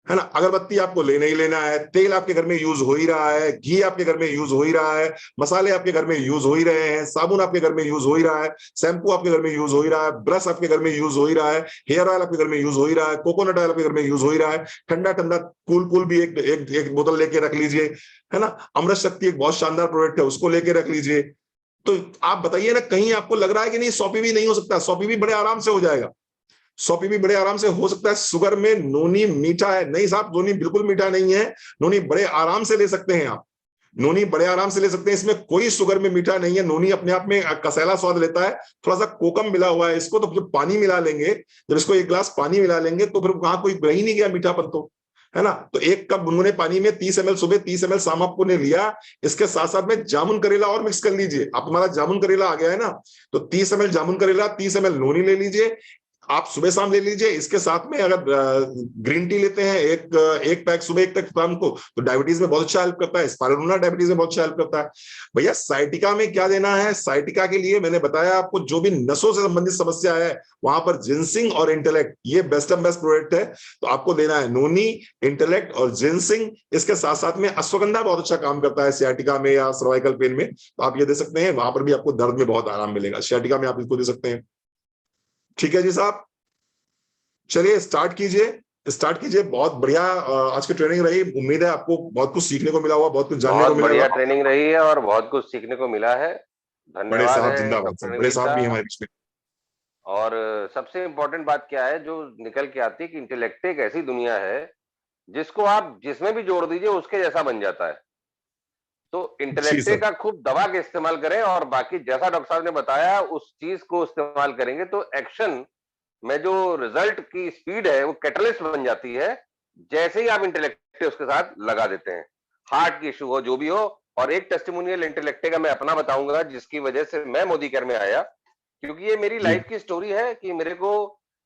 है ना। अगरबत्ती आपको लेना ही लेना है। तेल आपके घर में यूज हो ही रहा है, घी आपके घर में यूज हो ही रहा है, मसाले आपके घर में यूज हो ही रहे हैं, साबुन आपके घर में यूज हो ही रहा है, शैम्पू आपके घर में यूज हो ही रहा है, ब्रश आपके घर में यूज हो ही रहा है, हेयर ऑयल आपके घर में यूज हो ही रहा है, कोकोनट ऑयल आपके घर में यूज हो ही रहा है। ठंडा ठंडा कूल कूल भी एक बोतल लेके रख लीजिए, है ना। अमृत शक्ति एक बहुत शानदार प्रोडक्ट है, उसको लेके रख लीजिए। तो आप बताइए ना, कहीं आपको लग रहा है कि नहीं 100 पीवी नहीं हो सकता? 100 पीवी बड़े आराम से हो जाएगा। 100 पीवी बड़े आराम से हो सकता है। शुगर में नोनी मीठा है? नहीं साहब, नोनी बिल्कुल मीठा नहीं है। नोनी बड़े आराम से ले सकते हैं आप, नोनी बड़े आराम से ले सकते हैं। इसमें कोई शुगर में मीठा नहीं है। नोनी अपने आप में कसैला स्वाद लेता है, थोड़ा सा कोकम मिला हुआ है इसको। तो जब पानी मिला लेंगे, जब इसको 1 गिलास पानी मिला लेंगे, तो फिर वहां कोई रह ही नहीं गया मीठापन, तो है ना। तो 1 कप गुनगुने पानी में 30 ml सुबह, 30 ml शाम आपको ने लिया। इसके साथ साथ में जामुन करेला और मिक्स कर लीजिए। आप हमारा जामुन करेला आ गया है ना, तो 30 ml जामुन करेला, 30 ml नोनी ले लीजिए, आप सुबह शाम ले लीजिए। इसके साथ में अगर ग्रीन टी लेते हैं, एक पैक सुबह, 1 पैक शाम को, तो डायबिटीज में बहुत अच्छा हेल्प करता है। स्पाइरुलिना डायबिटीज में बहुत अच्छा हेल्प करता है। भैया साइटिका में क्या देना है? साइटिका के लिए मैंने बताया आपको, जो भी नसों से संबंधित समस्या है, वहां पर जिंसिंग और इंटेलेक्ट ये बेस्ट एंड बेस्ट प्रोडक्ट है। तो आपको लेना है नोनी, इंटेलेक्ट और जिंसिंग। इसके साथ साथ में अश्वगंधा बहुत अच्छा काम करता है सियाटिका में या सर्वाइकल पेन में, तो आप ये दे सकते हैं। वहां पर भी आपको दर्द में बहुत आराम मिलेगा। सियाटिका में आप इसको दे सकते हैं। ठीक है जी साहब, चलिए स्टार्ट कीजिए, स्टार्ट कीजिए। बहुत बढ़िया आज की ट्रेनिंग रही। उम्मीद है आपको बहुत कुछ सीखने को मिला होगा, बहुत कुछ जानने को बहुत मिलेगा। बढ़िया ट्रेनिंग रही है और बहुत कुछ सीखने को मिला है। बड़े धन्यवाद साहब है जिंदाबाद सर, डॉक्टर बड़े नवनीत साहब भी दा। हमारे बीच में। और सबसे इम्पोर्टेंट बात क्या है जो निकल के आती है कि इंटेलेक्ट एक ऐसी दुनिया है जिसको आप जिसमें भी जोड़ दीजिए उसके जैसा बन जाता है। तो जी इंटेलेक्टे सर। का खूब दबा के इस्तेमाल करें और बाकी जैसा डॉक्टर साहब ने बताया उस चीज को इस्तेमाल करेंगे तो एक्शन में जो रिजल्ट की स्पीड है वो कैटलिस्ट बन जाती है जैसे ही आप इंटेलेक्टे उसके साथ लगा देते हैं। हार्ट की इशू हो, जो भी हो। और एक टेस्टिमोनियल इंटेलेक्टे का मैं अपना बताऊंगा जिसकी वजह से मैं मोदी केयर में आया, क्योंकि ये मेरी जी लाइफ की स्टोरी है कि मेरे को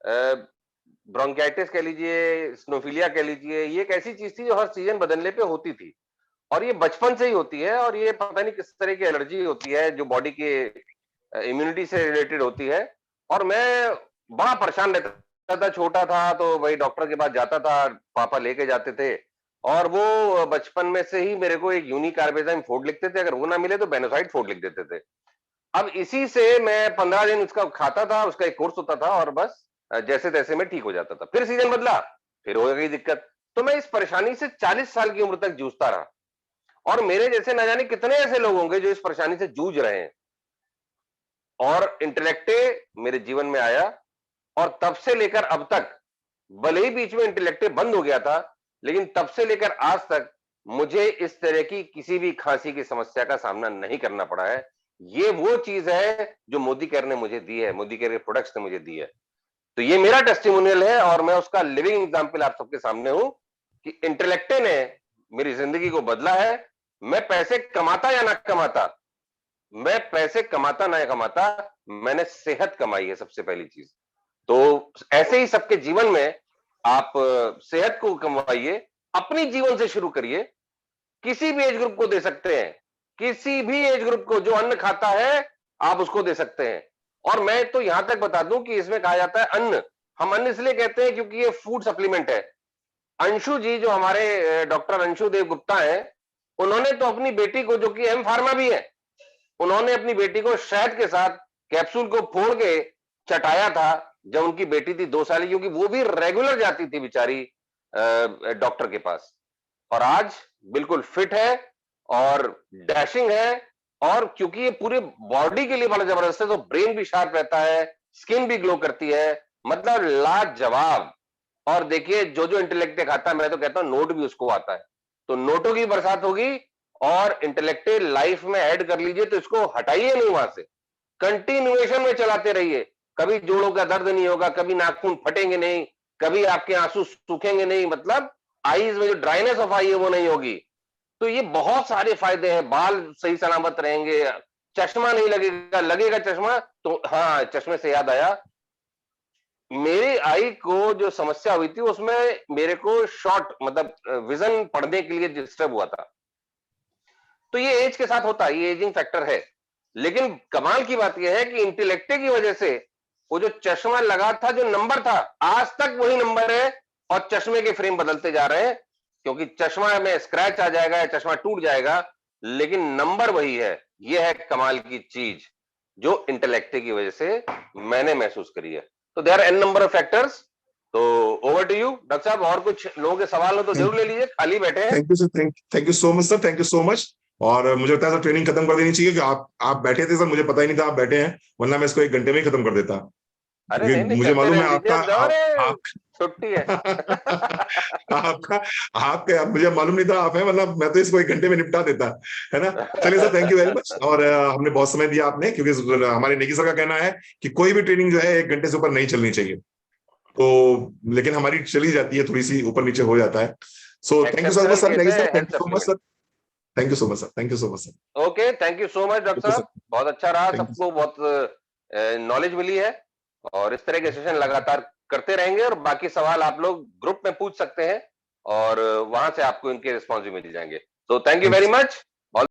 ब्रोंकाइटिस कह लीजिए, स्नोफिलिया कह लीजिए, ये एक ऐसी चीज थी जो हर सीजन बदलने पे होती थी और ये बचपन से ही होती है और ये पता नहीं किस तरह की एलर्जी होती है जो बॉडी के इम्यूनिटी से रिलेटेड होती है। और मैं बड़ा परेशान रहता था, छोटा था तो भाई डॉक्टर के पास जाता था, पापा लेके जाते थे और वो बचपन में से ही मेरे को एक यूनिकार्बेजाइम फोड लिखते थे, अगर वो ना मिले तो बेनोसाइड फोड लिख देते थे। अब इसी से मैं 15 दिन उसका खाता था, उसका एक कोर्स होता था और बस जैसे तैसे में ठीक हो जाता था। फिर सीजन बदला, फिर हो गई दिक्कत। तो मैं इस परेशानी से 40 साल की उम्र तक जूझता रहा और मेरे जैसे न जाने कितने ऐसे लोग होंगे जो इस परेशानी से जूझ रहे हैं। और इंटेलेक्टे मेरे जीवन में आया और तब से लेकर अब तक, भले ही बीच में इंटेलेक्टे बंद हो गया था, लेकिन तब से लेकर आज तक मुझे इस तरह की किसी भी खांसी की समस्या का सामना नहीं करना पड़ा है। ये वो चीज है जो मोदी केयर ने मुझे दी है, मोदी केयर के प्रोडक्ट्स ने मुझे दी है। तो ये मेरा टेस्टिमोनियल है और मैं उसका लिविंग एग्जांपल आप सबके सामने हूं कि इंटेलेक्टे ने मेरी जिंदगी को बदला है। मैं पैसे कमाता या ना कमाता, मैं पैसे कमाता ना कमाता, मैंने सेहत कमाई है सबसे पहली चीज। तो ऐसे ही सबके जीवन में आप सेहत को कमाइए, अपनी जीवन से शुरू करिए। किसी भी एज ग्रुप को दे सकते हैं, किसी भी एज ग्रुप को जो अन्न खाता है आप उसको दे सकते हैं। और मैं तो यहां तक बता दूं कि इसमें कहा जाता है अन्न, हम अन्न इसलिए कहते हैं क्योंकि ये फूड सप्लीमेंट है। अंशु जी जो हमारे डॉक्टर अंशु देव गुप्ता हैं, उन्होंने तो अपनी बेटी को, जो कि एम फार्मा भी है, उन्होंने अपनी बेटी को शहद के साथ कैप्सूल को फोड़ के चटाया था जब उनकी बेटी थी 2 साल की, क्योंकि वो भी रेगुलर जाती थी बेचारी डॉक्टर के पास। और आज बिल्कुल फिट है और डैशिंग है। और क्योंकि ये पूरे बॉडी के लिए बड़ा जबरदस्त है तो ब्रेन भी शार्प रहता है, स्किन भी ग्लो करती है, मतलब लाजवाब। और देखिए जो जो इंटेलेक्टे खाता है, मैं तो कहता हूं नोट भी उसको आता है। तो नोटों की बरसात होगी और इंटेलेक्टे लाइफ में ऐड कर लीजिए, तो इसको हटाइए नहीं वहां से, कंटिन्यूएशन में चलाते रहिए। कभी जोड़ों का दर्द नहीं होगा, कभी नाखून फटेंगे नहीं, कभी आपके आंसू सूखेंगे नहीं, मतलब आईज में जो ड्राइनेस ऑफ आई है वो नहीं होगी। तो ये बहुत सारे फायदे हैं, बाल सही सलामत रहेंगे, चश्मा नहीं लगेगा, लगेगा चश्मा तो हाँ, चश्मे से याद आया, मेरी आई को जो समस्या हुई थी उसमें मेरे को शॉर्ट मतलब विजन पढ़ने के लिए डिस्टर्ब हुआ था। तो ये एज के साथ होता है, ये एजिंग फैक्टर है। लेकिन कमाल की बात यह है कि इंटेलेक्टे की वजह से वो जो चश्मा लगा था, जो नंबर था, आज तक वही नंबर है और चश्मे के फ्रेम बदलते जा रहे हैं, क्योंकि चश्मा में स्क्रैच आ जाएगा या चश्मा टूट जाएगा, लेकिन नंबर वही है। ये है कमाल की चीज जो इंटेलेक्टे की वजह से मैंने महसूस करी है। तो there are an number of factors. तो ओवर टू यू डॉक्टर साहब, और कुछ लोगों के सवाल हो तो जरूर ले लीजिए, खाली बैठे हैं। Thank you sir, thank you so much sir, thank you so much. और मुझे लगता है सर ट्रेनिंग खत्म कर देनी चाहिए कि आप बैठे थे सर, मुझे पता ही नहीं था आप बैठे हैं, वरना मैं इसको 1 घंटे में ही खत्म कर देता। अरे क्योंकि नहीं, मुझे करते मालूम है रहने दीजिए, आप छुट्टी है। आपका मुझे मालूम नहीं था आप हैं, मतलब मैं तो इसको 1 घंटे में निपटा देता, है ना। चलिए sir, thank you very much. और हमने बहुत समय दिया आपने, क्योंकि हमारे नेगी सर का कहना है कि कोई भी ट्रेनिंग जो है 1 घंटे से ऊपर नहीं चलनी चाहिए, तो लेकिन हमारी चली जाती है, थोड़ी सी ऊपर नीचे हो जाता है। So thank you so much sir, Negi sir, thank you so much sir, thank you so much sir, thank you so much sir. Okay, thank you so much doctor साहब, बहुत अच्छा रहा, सबको बहुत नॉलेज मिली है और इस तरह के सेशन लगातार करते रहेंगे और बाकी सवाल आप लोग ग्रुप में पूछ सकते हैं और वहां से आपको इनके रिस्पॉन्स भी मिल जाएंगे। तो थैंक यू वेरी मच।